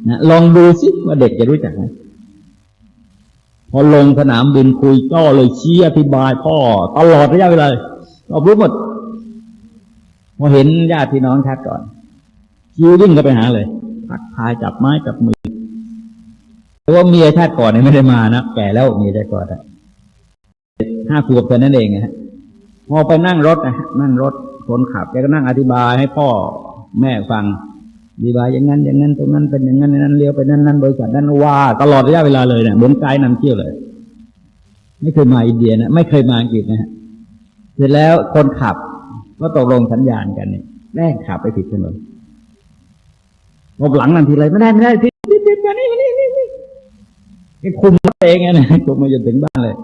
นะลองดูสิว่าเด็กจะรู้จักไหมพอลงสนามบินคุยจ้อเลยชี้อธิบายพ่อตลอดระยะเวลาเรารู้หมดพอเห็นญาติพี่น้องชัดก่อนชี้วิ่งก็ไปหาเลยทักทายจับไม้จับมือแต่ว่าเมียชาติก่อนเนี่ยไม่ได้มานะแก่แล้วเมียชาติก่อน5 ขวบเท่านั้นเองนะฮะพอไปนั่งรถคนขับแกก็นั่งอธิบายให้พ่อแม่ฟังอธิบายอย่างนั้นตรงนั้นเป็นอย่างนั้นนั้นเลี้ยวไปนั้นบริษัทนั้นว่าตลอดระยะเวลาเลยเนี่ยเหมือนไกด์นำเที่ยวเลยไม่เคยมาอินเดียนะไม่เคยมาอังกฤษนะฮะเสร็จแล้วคนขับก็ตกลงสัญญาณกันเนี่ยแม่ขับไปผิดถนนพบหลังนั่นทีไรไม่ได้ผิดมานี่ไอ้คุมเองไงนะคุมมาจนถึงบ้านเลย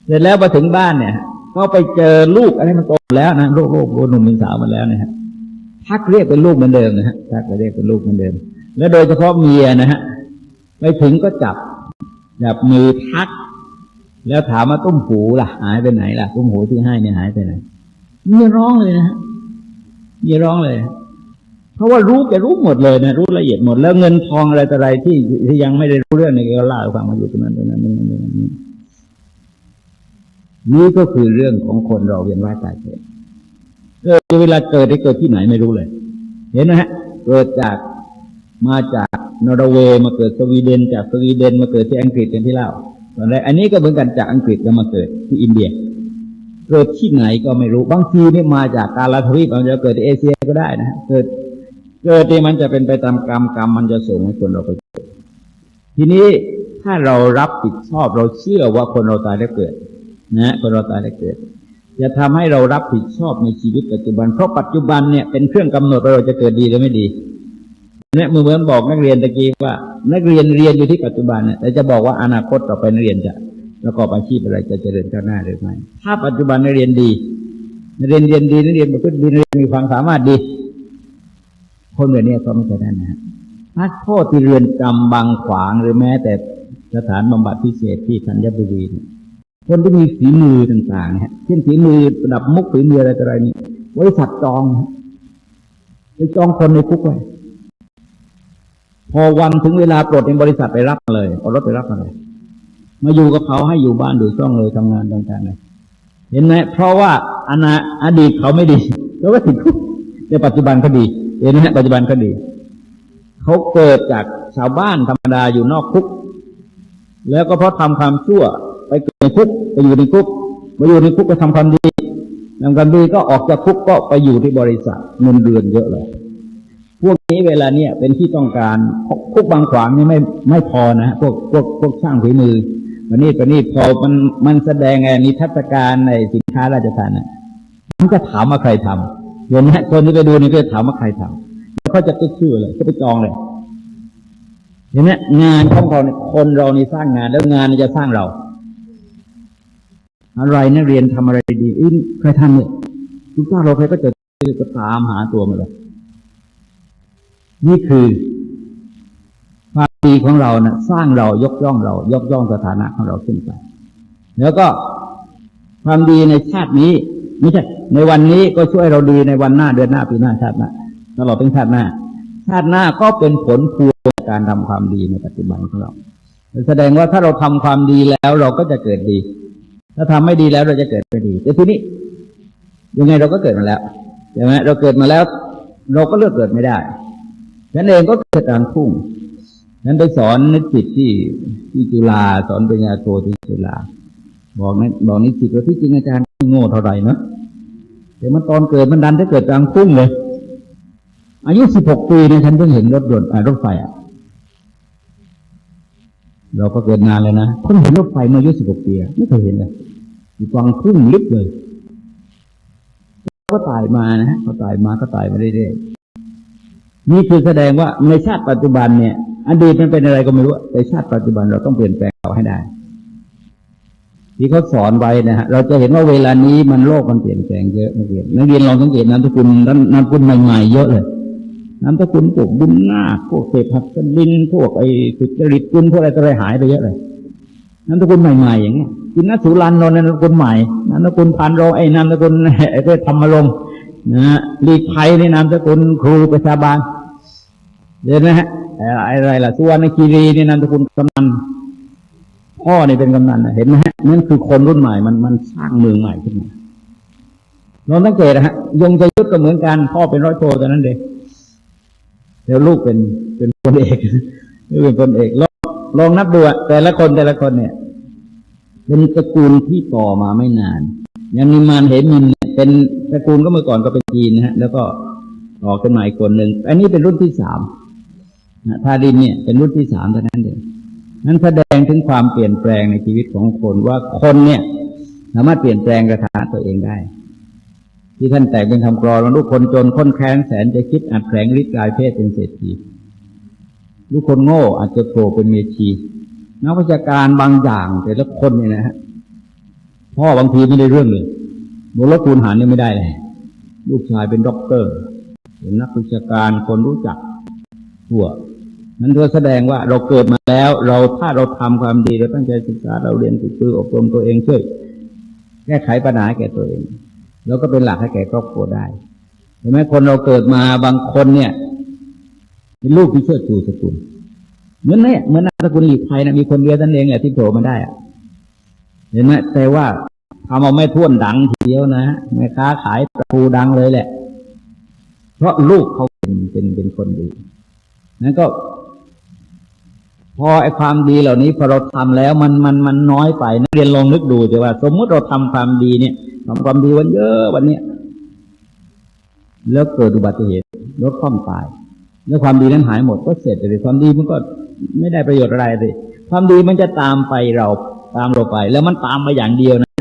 เสร็จแล้วมาถึงบ้านเนี่ยก็ไปเจอลูกอะไรมันโตแล้วนะลูกหนุ่มเป็นสาวมาแล้วนะฮะทักเรียกเป็นลูกเหมือนเดิมนะฮะทักเรียกเป็นลูกเหมือนเดิมแล้วโดยเฉพาะเมียนะฮะไปถึงก็จับมือทักแล้วถามว่าตุ้มหูล่ะหายไปไหนล่ะตุ้มหูที่ให้เนี่ยหายไปไหนเมียร้องเลยนะฮะเมียร้องเลยเพราะว่าแกรู้หมดเลยนะรู้ละเอียดหมดแล้วเงินทองอะไรต่ออะไรที่ยังไม่ได้รู้เรื่องเนี่ยก็เล่าให้ฟังมาอยู่ตรงนั้นนี่ก็คือเรื่องของคนเราเวียนว่ายตายเกิดเวลาเกิดที่ไหนไม่รู้เลยเห็นไหมฮะเกิดมาจากนอร์เวย์มาเกิดสวีเดนจากสวีเดนมาเกิดที่อังกฤษอย่างที่เล่าตอนแรกอันนี้ก็เหมือนกันจากอังกฤษแล้วมาเกิดที่อินเดียเกิดที่ไหนก็ไม่รู้บางทีนี่มาจากกาลทวีปอาจจะเกิดที่เอเชียก็ได้นะเกิดที่มันจะเป็นไปตามกรรมมันจะส่งให้คนเราไปเกิดทีนี้ถ้าเรารับผิดชอบเราเชื่อว่าคนเราตายแล้วเกิดนะคนเราตายแล้วเกิดจะทำให้เรารับผิดชอบในชีวิตปัจจุบันเพราะปัจจุบันเนี่ยเป็นเครื่องกำหนดว่าเราจะเกิดดีหรือไม่ดีเนี่ยเหมือนบอกนักเรียนตะกี้ว่านักเรียนอยู่ที่ปัจจุบันเนี่ยแต่จะบอกว่าอนาคตต่อไปนักเรียนจะประกอบอาชีพอะไรจะเจริญก้าวหน้าหรือไม่ถ้าปัจจุบันนักเรียนดีนักเรียนดีนักเรียนประพฤติดีนักเรียนมีความสามารถดีคนแบบนี้ก็ไม่ใช่ได้นะฮะนักโทษที่เรือนจำบางขวางหรือแม้แต่สถานบำบัดพิเศษที่ธัญบุรีคนที่มีฝีมือต่างๆเนี่ยเช่นฝีมือระดับมุกฝีมืออะไรนี่บริษัทจองคนในคุกไว้พอวันถึงเวลาปลดในบริษัทไปรับมาเลยเอารถไปรับมาเลยมาอยู่กับเขาให้อยู่บ้านดูช่องเลยทำงานต่างๆเลยเห็นไหมเพราะว่าอดีตเขาไม่ดีแล้วก็ติดคุกในปัจจุบันเขาดีเห็นไหมปัจจุบันเขาดีเขาเกิดจากชาวบ้านธรรมดาอยู่นอกคุกแล้วก็เพราะทำความชั่วไปเกิดในคุกไปอยู่ในคุกมาอยู่ในคุกไปทำความดีก็ออกจากคุกก็ไปอยู่ที่บริษัทเงินเดือนเยอะเลยพวกนี้เวลาเนี่ยเป็นที่ต้องการคุกบางขวางนี่ไม่พอนะพวกช่างฝีมือวันนี้พอมันแสดงไงนิทรรศการในสินค้าราชทานนะมันก็ถามว่าใครทำอย่างนี้คนที่ไปดูนี่ก็ถามว่าใครทำแล้วเขาจะติดชื่อเลยจะไปจองเลยเห็นไหมงานของเราเนี่ยคนเรานี่สร้างงานแล้วงานจะสร้างเราอะไรนักเรียนทำอะไรดีใครทำเนี่ยทุกท่านเราใครก็จะตามหาตัวมาเลยนี่คือความดีของเรานะสร้างเรายกย่องสถานะของเราขึ้นไปแล้วก็ความดีในชาตินี้ไม่ใช่ในวันนี้ก็ช่วยเราดีในวันหน้าเดือนหน้าปีหน้าชาติหน้าตลอดถึงชาติหน้าก็เป็นผลพวงจากการทำความดีในปัจจุบันของเราแสดงว่าถ้าเราทำความดีแล้วเราก็จะเกิดดีถ้าทำไม่ดีแล้วเราจะเกิดไม่ดีแต่ทีนี้ยังไงเราก็เกิดมาแล้วใช่ไหมเราเกิดมาแล้วเราก็เลือกเกิดไม่ได้ฉันเองก็เกิดกลางทุ่งฉันไปสอนนิสิตที่จุฬาสอนปริญญาโทที่จุฬาบอกนิสิตว่าที่จริงอาจารย์โง่เท่าไหร่นะแต่มันตอนเกิดมันดันได้เกิดกลางทุ่งเลย อายุ16 ปีเนี่ยฉันเพิ่งเห็นรถยนต์รถไฟเราก็เกิดนานเลยนะเพิ่งเห็นรถไฟเมื่ออายุ16 ปีไม่เคยเห็นเลยอยู่กลางทุ่งลึกเลยก็ตายมานะฮะก็ตายมาเรื่อยๆนี่คือแสดงว่าในชาติปัจจุบันเนี่ยอดีตมันเป็นอะไรก็ไม่รู้แต่ชาติปัจจุบันเราต้องเปลี่ยนแปลงเราให้ได้ที่เขาสอนไว้นะฮะเราจะเห็นว่าเวลานี้มันโลกมันเปลี่ยนแปลงเยอะนักเรียนลองสังเกตนามสกุลใหม่ๆเยอะเลยนามสกุลพวกบุญนาคพวกเศรษฐกลินพวกไอ้สุจริตกุลพวกอะไรก็เลยหายไปเยอะเลยนามสกุลใหม่ๆอย่างเงี้ยกินนัสุรันนนท์นามสกุลใหม่นามสกุลพันโรงไอ้นามสกุลไอ้ธรรมรงค์นะลีกไพในนามสกุลครูประชาบาลเห็นไหมฮะอะไรล่ะสุวรรณคีรีในนามสกุลกำนันพ่อนี่เป็นกำนันเห็นไหมฮะนั่นคือคนรุ่นใหม่มันสร้างเมืองใหม่ขึ้นมาเราสังเกตนะฮะยงจะยุทธก็เหมือนกันพ่อเป็นร้อยโทตอนนั้นเด็กแล้วลูกเป็นพลเอกลูกเป็นพลเอกลองนับดูแต่ละคนเนี่ยเป็นตระกูลที่ต่อมาไม่นานอย่างนิมานเหมินเป็นตระกูลก็เมื่อก่อนก็เป็นจีนนะฮะแล้วก็ออกขึ้นมาอีกคนหนึ่งอันนี้เป็นรุ่นที่3ทารินเนี่ยเป็นรุ่นที่3เท่านั้นเองนั้นแสดงถึงความเปลี่ยนแปลงในชีวิตของคนว่าคนเนี่ยสามารถเปลี่ยนแปลงกระทำตัวเองได้ที่ท่านแต่งเป็นคำกลอนว่าลูกคนจนค้นแค้นแสนจะคิดอัดแฝงฤทธิ์กายเพศเป็นเศรษฐีลูกคนโง่อาจจะโผล่เป็นเมธีนักวิชาการบางอย่างแต่ละคนเนี่ยนะฮะพ่อบางทีไม่ได้เรื่องเลยโมเลกุลหารเนี่ยไม่ได้เลยลูกชายเป็นด็อกเตอร์เป็นนักวิชาการคนรู้จักทั่วนั้นก็แสดงว่าเราเกิดมาแล้วถ้าเราทำความดีเราตั้งใจศึกษาเราเรียนฝึกฝนอบรมตัวเองช่วยแก้ไขปัญหาแก่ตัวเองแล้วก็เป็นหลักให้แก่ครอบครัวได้เห็นไหมคนเราเกิดมาบางคนเนี่ยเป็นลูกที่เชิดชูสกุลเหมือนนามสกุลหลีกภัยนะมีคนเดียวนั่นเองแหละที่โผล่มาได้เห็นไหมแต่ว่าทำเอาไม่ท่วนดังทีเดียวนะแม่ค้าขายปลาทูดังเลยแหละเพราะลูกเขาเป็นคนดีนั้นก็พอไอ้ความดีเหล่านี้พอเราทำแล้วมันน้อยไปนักเรียนลองนึกดูแต่ว่าสมมติเราทำความดีเนี่ยทำความดีวันเยอะวันนี้แล้วเกิดอุบัติเหตุรถคว่ำตายแล้วความดีนั้นหายหมดก็เสร็จเลยความดีมันก็ไม่ได้ประโยชน์อะไรเลยความดีมันจะตามไปเราไปแล้วมันตามมาอย่างเดียวนะ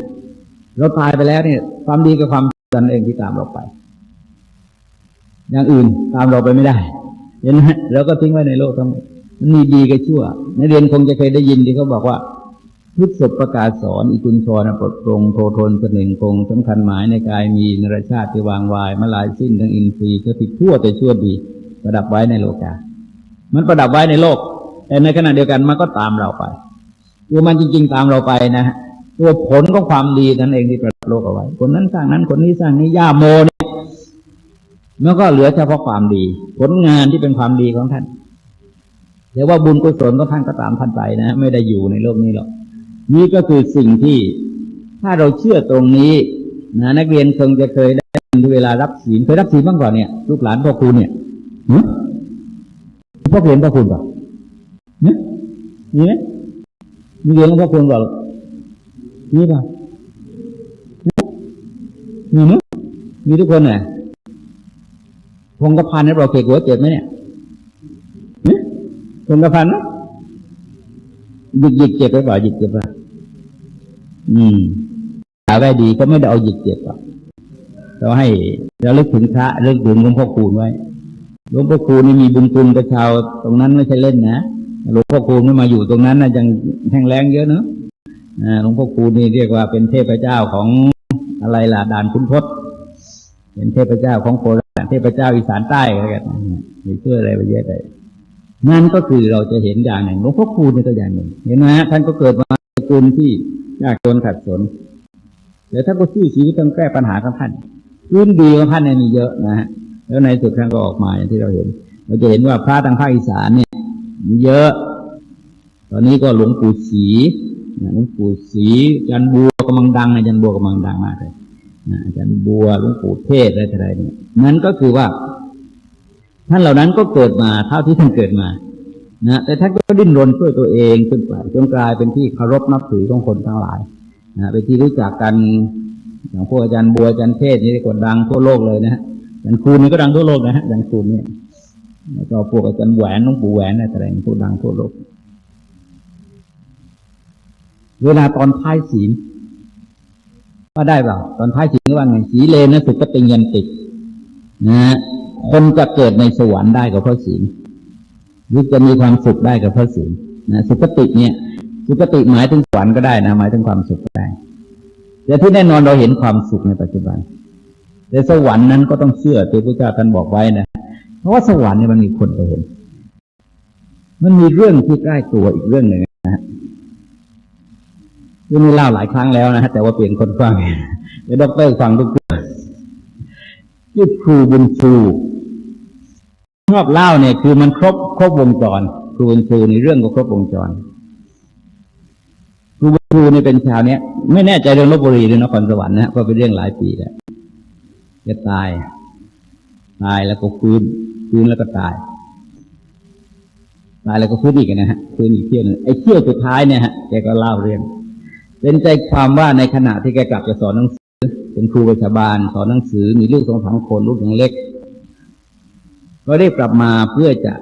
เราตายไปแล้วเนี่ยความดีกับความชั่วนั่นเองที่ตามเราไปอย่างอื่นตามเราไปไม่ได้เห็นไหมเราก็ทิ้งไว้ในโลกทั้งหมดมันมีดีกับชั่วนักเรียนคงจะเคยได้ยินที่เขาบอกว่าพุทธประกาศสอนอิกุลชรปลดปรงโททนเสน่ห์คงสำคัญหมายในกายมีนรชาติที่วางวายมาลายสิ้นทั้งอินทรีย์จะผิดชั่วแต่ชั่วดีประดับไว้ในโลกามันประดับไว้ในโลกแต่ในขณะเดียวกันมันก็ตามเราไปตัวมันจริงๆตามเราไปนะตัวผลของความดีนั่นเองที่ประดับโลกเอาไว้คนนั้นสร้างนั้นคนนี้สร้างนี้ย่าโมเนี่ยแล้วก็เหลือเฉพาะความดีผลงานที่เป็นความดีของท่านแต่ว่าบุญกุศลของท่านก็ตามท่านไปนะไม่ได้อยู่ในโลกนี้หรอกนี่ก็คือสิ่งที่ถ้าเราเชื่อตรงนี้นะนักเรียนคงจะเคยได้เวลารับศีลเคยรับศีลบ้างก่อนเนี่ยลูกหลานพ่อครูเนี่ยพ่อเรียนพ่อคุณก่อนเนี่ยมีไหมมีเรียนพ่อคุณก่อนมีป่ะมีมั้ยมีทุกคนเนี่ยพงกระพันนี่เราเกหัวเจ็บไหมเนี่ยพงกระพันนะหยิกเจ็บไปเปล่าหยิกเจ็บป่ะหาไว้ดีก็ไม่ได้เอาหยิกเจ็บหรอกเราให้เราลึกถึงพระลึกถึงหลวงพ่อคูณไว้หลวงพ่อคูณนี่มีบุญคุณกับชาวตรงนั้นไม่ใช่เล่นนะหลวงพ่อคูณไม่มาอยู่ตรงนั้นนะยังแห้งแล้งเยอะเนอะหลวงพ่อคูณนี่เรียกว่าเป็นเทพเจ้าของอะไรล่ะด่านขุนทดเป็นเทพเจ้าของโคราชเทพเจ้าอีสานใต้อะไรกันมีเชื่ออะไรไปเยอะเลยนั่นก็คือเราจะเห็นอย่างหนึ่งหลวงพ่อคูณนี่ตัวอย่างหนึ่งเห็นไหมฮะท่านก็เกิดมาตระกูลที่ยากจนขัดสนแต่ท่านก็สู้ชีวิตต้องแก้ปัญหาของท่านพื้นดีของท่านเนี่ยมีเยอะนะฮะแล้วในสุดท่านก็ออกมาอย่างที่เราเห็นเราจะเห็นว่าพระทางภาคอีสานเนี่ยมีเยอะตอนนี้ก็หลวงปู่ศรีจันบัวกำลังดังอาจารย์บัวกำลังดังมากเลยอาจารย์บัวหลวงปู่เทศอะไรเนี่ยนั้นก็คือว่าท่านเหล่านั้นก็เกิดมาเท่าที่ท่านเกิดมานะแต่ท่านก็ดิ้นรนช่วยตัวเองขึ้นไปจนกลายเป็นที่เคารพนับถือของคนทั้งหลายนะเป็นที่รู้จักกันอย่างพวกอาจารย์บัวอาจารย์เทศนี่ก็ดังทั่วโลกเลยนะ ยันคูนนี่ก็ดังทั่วโลกนะฮะยันคูนเนี่ยแล้วก็พวกอาจารย์แหวนหลวงปู่แหวนอะไรพวกดังทั่วโลกเวลาตอนท้ายศีลว่าได้เปล่าตอนท้ายศีลว่าไงสีเลนะสุขติยันตินะฮะคนจะเกิดในสวรรค์ได้ก็เพราะศีลหรือจะมีความสุขได้ก็เพราะศีลนะสุขติเนี่ยสุขติหมายถึงสวรรค์ก็ได้นะหมายถึงความสุขก็ได้แต่ที่แน่นอนเราเห็นความสุขในปัจจุบันแต่สวรรค์นั้นก็ต้องเชื่อที่พระเจ้าท่านบอกไว้นะเพราะว่าสวรรค์เนี่ยมันมีคนไปเห็นมันมีเรื่องที่ใกล้ตัวอีกเรื่องหนึ่งนะฮะที่นี่เล่าหลายครั้งแล้วนะฮะแต่ว่าเปลี่ยนคนฟังเดี๋ยวด็อกเตอร์ฟังทุกคนชื่อครูบุญชูชอบเล่าเนี่ยคือมันครบวงจรครูบุญชูในเรื่องก็ครบวงจรครูบุญชูนี่เป็นชาวเนี้ยไม่แน่ใจเรื่องลพบุรีหรือนครสวรรค์นะเพราะเป็นเรื่องหลายปีแล้วแกตายแล้วก็ฟื้นแล้วก็ตายแล้วก็ฟื้นอีกนะฮะฟื้นอีกเที่ยวนึงไอ้เที่ยวสุดท้ายเนี่ยฮะแกก็เล่าเรื่องเป็นใจความว่าในขณะที่แกกลับจะสอนหนังสือเป็นครูประชาบาลสอนหนังสือมีลูก2-3 คนลูกยังเล็กก็ได้กลับมาเพื่อจะ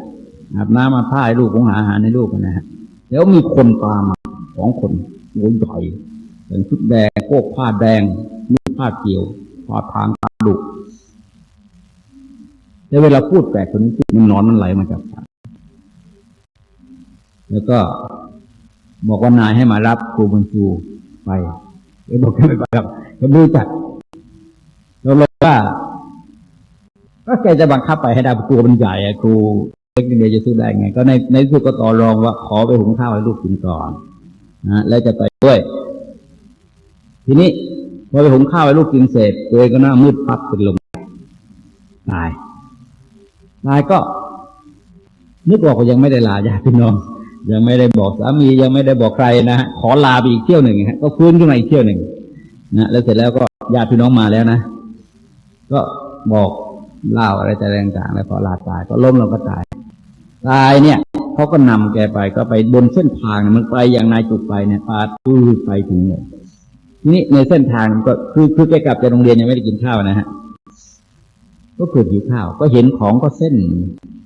อาบน้ำมาผ้าให้ลูกของหาอาหารให้ลูกนะฮะแล้วมีคนตามมา2 คนหัวใหญ่เป็นชุดแดงโคกผ้าแดงมีผ้าเกี่ยวผ้าทางตาดุแต่เวลาพูดแปลกคนนี้พูดมันนอนมันไหลมาจากปากแล้วก็บอกว่านายให้มารับครูบุญชูไปบอกให้ไม่ไปครับก็รู้จักเราเลยว่าก็แกจะบังคับไปให้ได้ครูมันใหญ่ครูเล็กนิดเดียวจะสู้ได้ไงก็ในที่สุดก็ต่อรองว่าขอไปหุงข้าวให้ลูกกินก่อนนะแล้วจะไปด้วยทีนี้พอไปหุงข้าวให้ลูกกินเสร็จตัวเองก็หน้ามืดปั๊บเป็นลมตายก็นึกบอกว่ายังไม่ได้ลาญาติพี่น้องยังไม่ได้บอกสามียังไม่ได้บอกใครนะขอลาไปอีกเที่ยวหนึ่งฮะก็ฟื้นขึ้นมาอีกเที่ยวหนึ่งนะแล้วเสร็จแล้วก็ญาติพี่น้องมาแล้วนะก็บอกเล่าอะไรต่างๆแล้วพอลาตายก็ล้มลงก็ตายเนี่ยเขาก็นำแกไปก็ไปบนเส้นทางมันไปอย่างนายจุกไปเนี่ยพาปื้อไปถึงเลยทีนี้ในเส้นทางก็คือแกกลับจากโรงเรียนยังไม่ได้กินข้าวนะฮะก็เกิดหิวข้าวก็เห็นของก็เส้น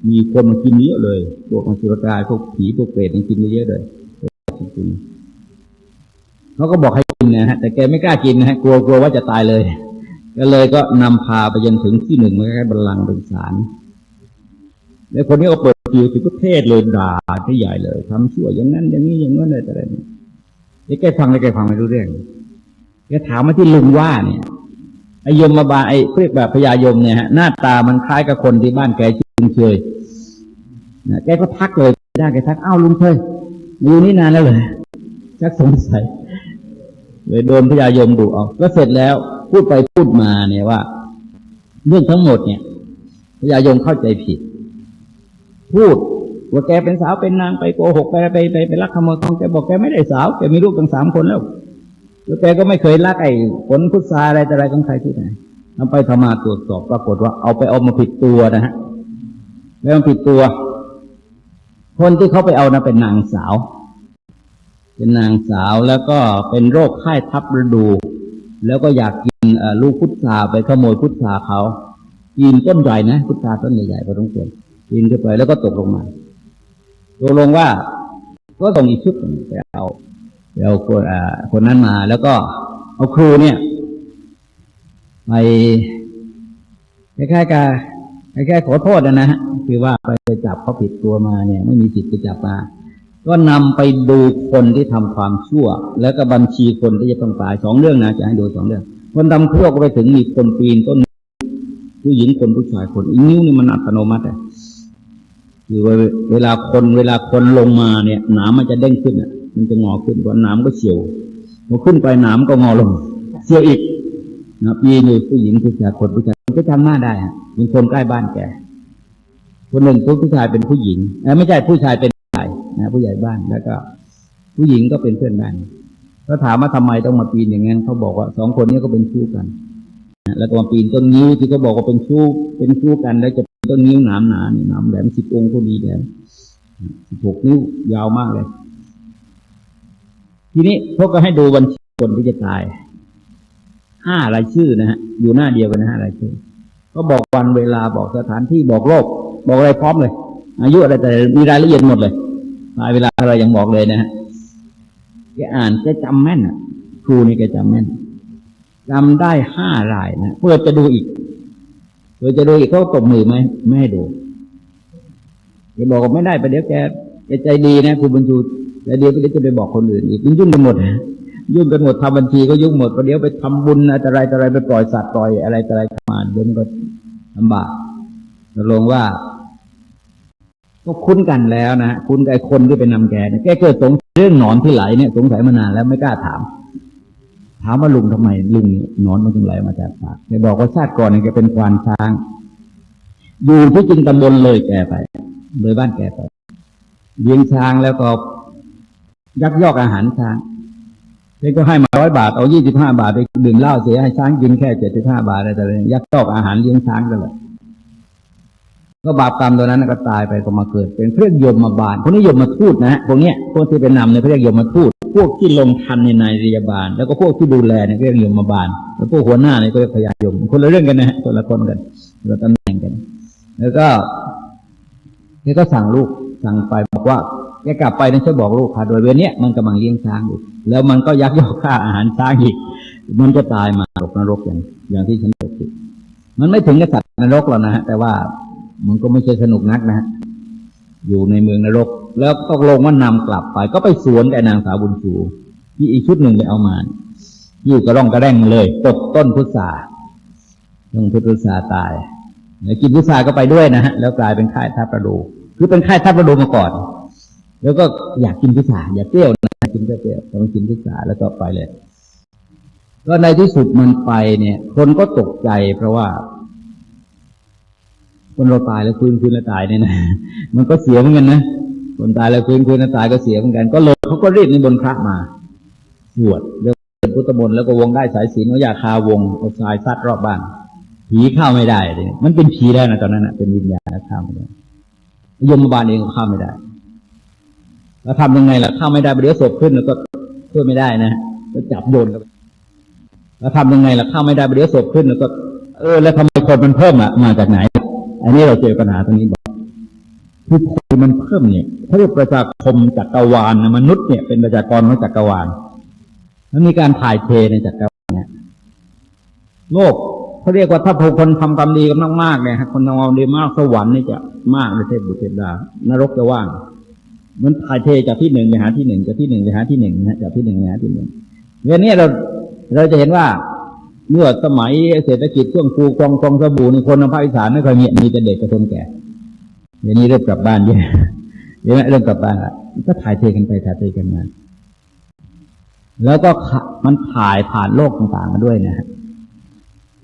มีคนมากินเยอะเลยพวกอสุรกายพวกผีพวกเปรตมันกินเยอะเลยเขาก็บอกให้กินนะฮะแต่แกไม่กล้ากินนะฮะกลัวว่าจะตายเลยก็นำพาไปจนถึงที่หนึ่งไม่ใช่บัลลังก์เป็นศาลแล้วคนนี้ก็เปิดผิวถึงประเทศเลยด่าที่ใหญ่เลยทำชั่วอย่างนั้นอย่างนี้อย่างนั้นอะไรนี่แกฟังไม่รู้เรื่องแกถามมาที่ลุงว่าเนี่ยไอยมมาบาลไอ้เรียกแบบพญายมเนี่ยฮะหน้าตามันคล้ายกับคนที่บ้านแกชื่อลุงเชยนะแกก็ทักเลยได้แกทักอ้าวลุงเชยอยู่นี่นานแล้วเลยชักสงสัยเลยโดนพญายมดุเอาก็เสร็จแล้วพูดไปพูดมาเนี่ยว่าเรื่องทั้งหมดเนี่ยพญายมเข้าใจผิดพูดว่าแกเป็นสาวเป็นนางไปโกหกไปลักขโมยทองแกบอกแกไม่ได้สาวแกมีลูกตั้ง3 คนแล้วแกก็ไม่เคยลักไอ้ผลพุทราอะไรของใครที่ไหนทำไปทำมาตรวจสอบปรากฏว่าเอามาผิดตัวนะฮะแล้วมันผิดตัวคนที่เขาไปเอานะเป็นนางสาวแล้วก็เป็นโรคไข้ทับฤดูแล้วก็อยากกินลูกพุทราไปขโมยพุทราเขากินต้นใหญ่นะพุทราต้นใหญ่ๆพอต้องเกินกินขึ้นไปแล้วก็ตกลงมาว่าก็ต้องอีกชุดไปเอาคนนั้นมาแล้วก็เอาครูเนี่ยไปคล้ายๆขอโทษนะฮะคือว่าไปจับเขาผิดตัวมาเนี่ยไม่มีสิทธิ์ไปจับมาก็นำไปดูคนที่ทำความชั่วแล้วก็บัญชีคนที่จะต้องตาย2 เรื่องนะจะให้ดู2 เรื่องคนทำชั่วก็ไปถึงมีคนปีนต้นผู้หญิงคนผู้ชายคนอีนิ้วนี่มันอัตโนมัติคือเวลาคนลงมาเนี่ยหนามมันจะเด้งขึ้นอ่ะมันจะงอขึ้นเพราะหนามก็เฉียวพอขึ้นไปหนามก็งอลงเฉียวอีกนะปีนี่ผู้หญิงผู้ชายคนผู้ชายก็จำหน้าได้ฮะเป็นคนใกล้บ้านแกคนหนึ่งผู้ชายเป็นผู้หญิงไม่ใช่ผู้ชายเป็นผู้ใหญ่นะผู้ใหญ่บ้านแล้วก็ผู้หญิงก็เป็นเพื่อนบ้านก็ถามว่าทำไมต้องมาปีนอย่างนั้นเขาบอกว่า2 คนนี้ก็เป็นชู้กันแล้วก็มาปีนต้นงิ้วที่เขาบอกว่าเป็นชู้กันแล้วจะต้นนิ้วหนามหนาเนี่ยหนามแหลม10 องค์ก็ดีแหลม16 นิ้วยาวมากเลยทีนี้พวกก็ให้ดูบัญชีคนที่จะตาย5 รายชื่อนะฮะอยู่หน้าเดียวกันนะ5 รายชื่อ ก็บอกวันเวลาบอกสถานที่บอกโรคบอกอะไรพร้อมเลยอายุอะไรแต่มีรายละเอียดหมดเลยเวลาอะไรยังบอกเลยนะฮะแกอ่านแกจำแม่นครูนี่แกจำแม่นจำได้5 รายนะเพื่อจะดูอีกเขาตบมือไหมไม่ให้ดูแกบอกว่าไม่ได้ไปเดี๋ยวแกใจดีนะครูบุญชูแต่เดี๋ยวจะไปบอกคนอื่นอีกยุ่งกันหมดทำบัญชีก็ยุ่งหมดเดี๋ยวไปทำบุญอะไรไปปล่อยสัตว์ปล่อยอะไรมาเดี๋ยวมันก็ลำบากลงว่าก็คุ้นกันแล้วนะคุ้นกับไอ้คนที่เป็นนำแกเนี่ยแกเกิดสงสัยเรื่องหนอนที่ไหลเนี่ยสงสัยมานานแล้วไม่กล้าถามว่าลุงทำไมลุงหนอนมันถึงไหลมาจากปากแกบอกว่าชาติก่อนเนี่ยแกเป็นควานช้างอยู่ที่จริงตำบลเลยแกไปเลยบ้านแกไปเลี้ยงช้างแล้วก็ยักยอกอาหารช้างแกก็ให้มา100 บาทเอา25 บาทไปดื่มเหล้าเสียให้ช้างกินแค่75 บาทอะไรแต่ยักยอกอาหารเลี้ยงช้างกันเลยก็บาปกรรมตัวนั้นก็ตายไปก็มาเกิดเป็นเรียกยมบาลพวกนี้ยมมาทูตนะฮะพวกที่เป็นนำเนี่ยเรียกยมมาทูตพวกที่ลงทันในนายริยบาลแล้วก็พวกที่ดูแลเนี่ยเรียกยมบาลแล้วพวกหัวหน้าเนี่ยก็เรียกพญายมคนละเรื่องกันนะฮะคนละคนกันคนละตำแหน่งกันแล้วก็แกก็สั่งลูกสั่งไปบอกว่าแกกลับไปนะช่วยบอกลูกค่ะโดยเวลาเนี้ยมันกำลังเลี้ยงช้างอยู่แล้วมันก็ยักยอกค่าอาหารช้างอีกมันจะตายมาตกนรกอย่างที่ฉันบอกมันไม่ถึงกับสัตว์นรกหรอกนะฮะแต่ว่ามันก็ไม่ใช่สนุกนักนะฮะอยู่ในเมืองนรกแล้วตกลงว่านำกลับไปก็ไปสวนกับนางสาวบุญชูที่อีกชุดหนึ่งไปเอามาอยู่กระร่องกระแร่งเลยตกต้นพุทราตายแล้วกินพุทราก็ไปด้วยนะฮะแล้วกลายเป็นค่ายทัพประดูคือเป็นค่ายทัพประดูมาก่อนแล้วก็อยากกินพุทราอยากเปรี้ยวนะกินเปรี้ยวต้องกินพุทราแล้วก็ไปเลยก็ในที่สุดมันไปเนี่ยคนก็ตกใจเพราะว่าคนเราตายแล้วฟื้นแล้วตายเนี่ยนะมันก็เสียเหมือนกันนะคนตายแล้วฟื้นแล้วตายก็เสียเหมือนกันก็เลยเขาก็รีบนิมนต์พระมาสวดเรื่องพุทธมนต์แล้วก็วงได้สายศีลวิยาคาวงเอาทรายซัดรอบบ้านผีเข้าไม่ได้เลยมันเป็นผีแล้วนะตอนนั้นนะเป็นวิญญาณเข้าไม่ได้ยมบาลเองก็เข้าไม่ได้แล้วทำยังไงล่ะเข้าไม่ได้เดี๋ยวศพขึ้นแล้วก็ช่วยไม่ได้นะก็จับโยนกันแล้วทำยังไงล่ะเข้าไม่ได้เดี๋ยวศพขึ้นแล้วก็แล้วทำไมคนมันเพิ่มมาจากไหนอันนี้เราเจอปัญหาตรงนี้บอกคือคนมันเพิ่มเนี่ยเขาเรียกประชาคมจักรวาลมนุษย์เนี่ยเป็นประชากรของจักรวาลแล้วมีการถ่ายเทในจักรวาลเนี่ยโลกเขาเรียกว่าถ้าคนทำกรรมดีกันมากๆเนี่ยคนทำกรรมดีมากสวรรค์นี่จะมากในเทพบุตรเทพดานรกจะว่างมันถ่ายเทจากที่หนึ่งไปหาที่หนึ่งจากที่หนึ่งไปหาที่หนึ่งนะจากที่หนึ่งไปหาที่หนึ่งเรื่องนี้เราจะเห็นว่าเมื่อสมัยเศรษฐกิจช่วงฟูกองสบู่ในคนในภาคอีสานไม่ค่อยมีแต่เด็กกับคนแก่เดี๋ยวนี้เริ่มกลับบ้านเยอะเริ่มกลับบ้านละก็ถ่ายเทกันไปถ่ายเทกันมาแล้วก็มันถ่ายผ่านโลกต่างๆมาด้วยนะฮะ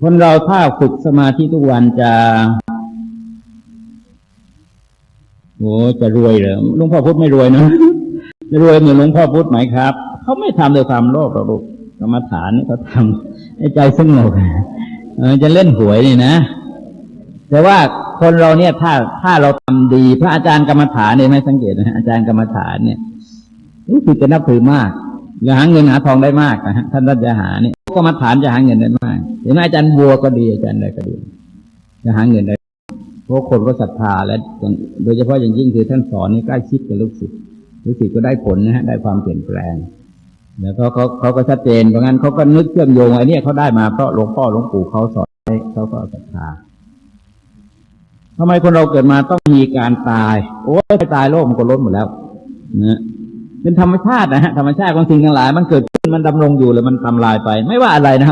คนเราถ้าฝึกสมาธิทุกวันจะรวยเหรอหลวงพ่อพุธไม่รวยนะจะรวยเหมือนหลวงพ่อพุธไหมครับเขาไม่ทำด้วยความโลภหรอกกรรมฐานนี่เขาทำให้ใจสงบจะเล่นหวยนี่นะแต่ว่าคนเราเนี่ยถ้าเราทำดีพระอาจารย์กรรมฐานเนี่ยไม่สังเกตนะอาจารย์กรรมฐานเนี่ยรู้สึกจะนับถือมากจะหาเงินหาทองได้มากนะฮะท่านจะหาเนี่ยกรรมฐานจะหาเงินได้มากเห็นไหมอาจารย์บัวก็ดีอาจารย์ใดก็ดีจะหาเงินได้เพราะคนก็ศรัทธาและโดยเฉพาะอย่างยิ่งคือท่านสอนนี่ใกล้ชิดกับลูกศิษย์ก็ได้ผลนะฮะได้ความเปลี่ยนแปลงแล้วเขาก็ชัดเจนเพราะงั้นเขาก็นึกเชื่อมโยงไอ้นี่เขาได้มาเพราะหลวงพ่อหลวงปู่เขาสอนให้เขาก็ศรัทธาทำไมคนเราเกิดมาต้องมีการตายตายโลกมันก็ล้นหมดแล้วนะเป็นธรรมชาตินะฮะธรรมชาติของสิ่งทั้งหลายมันเกิดขึ้นมันดำรงอยู่แล้วมันทำลายไปไม่ว่าอะไรนะครับ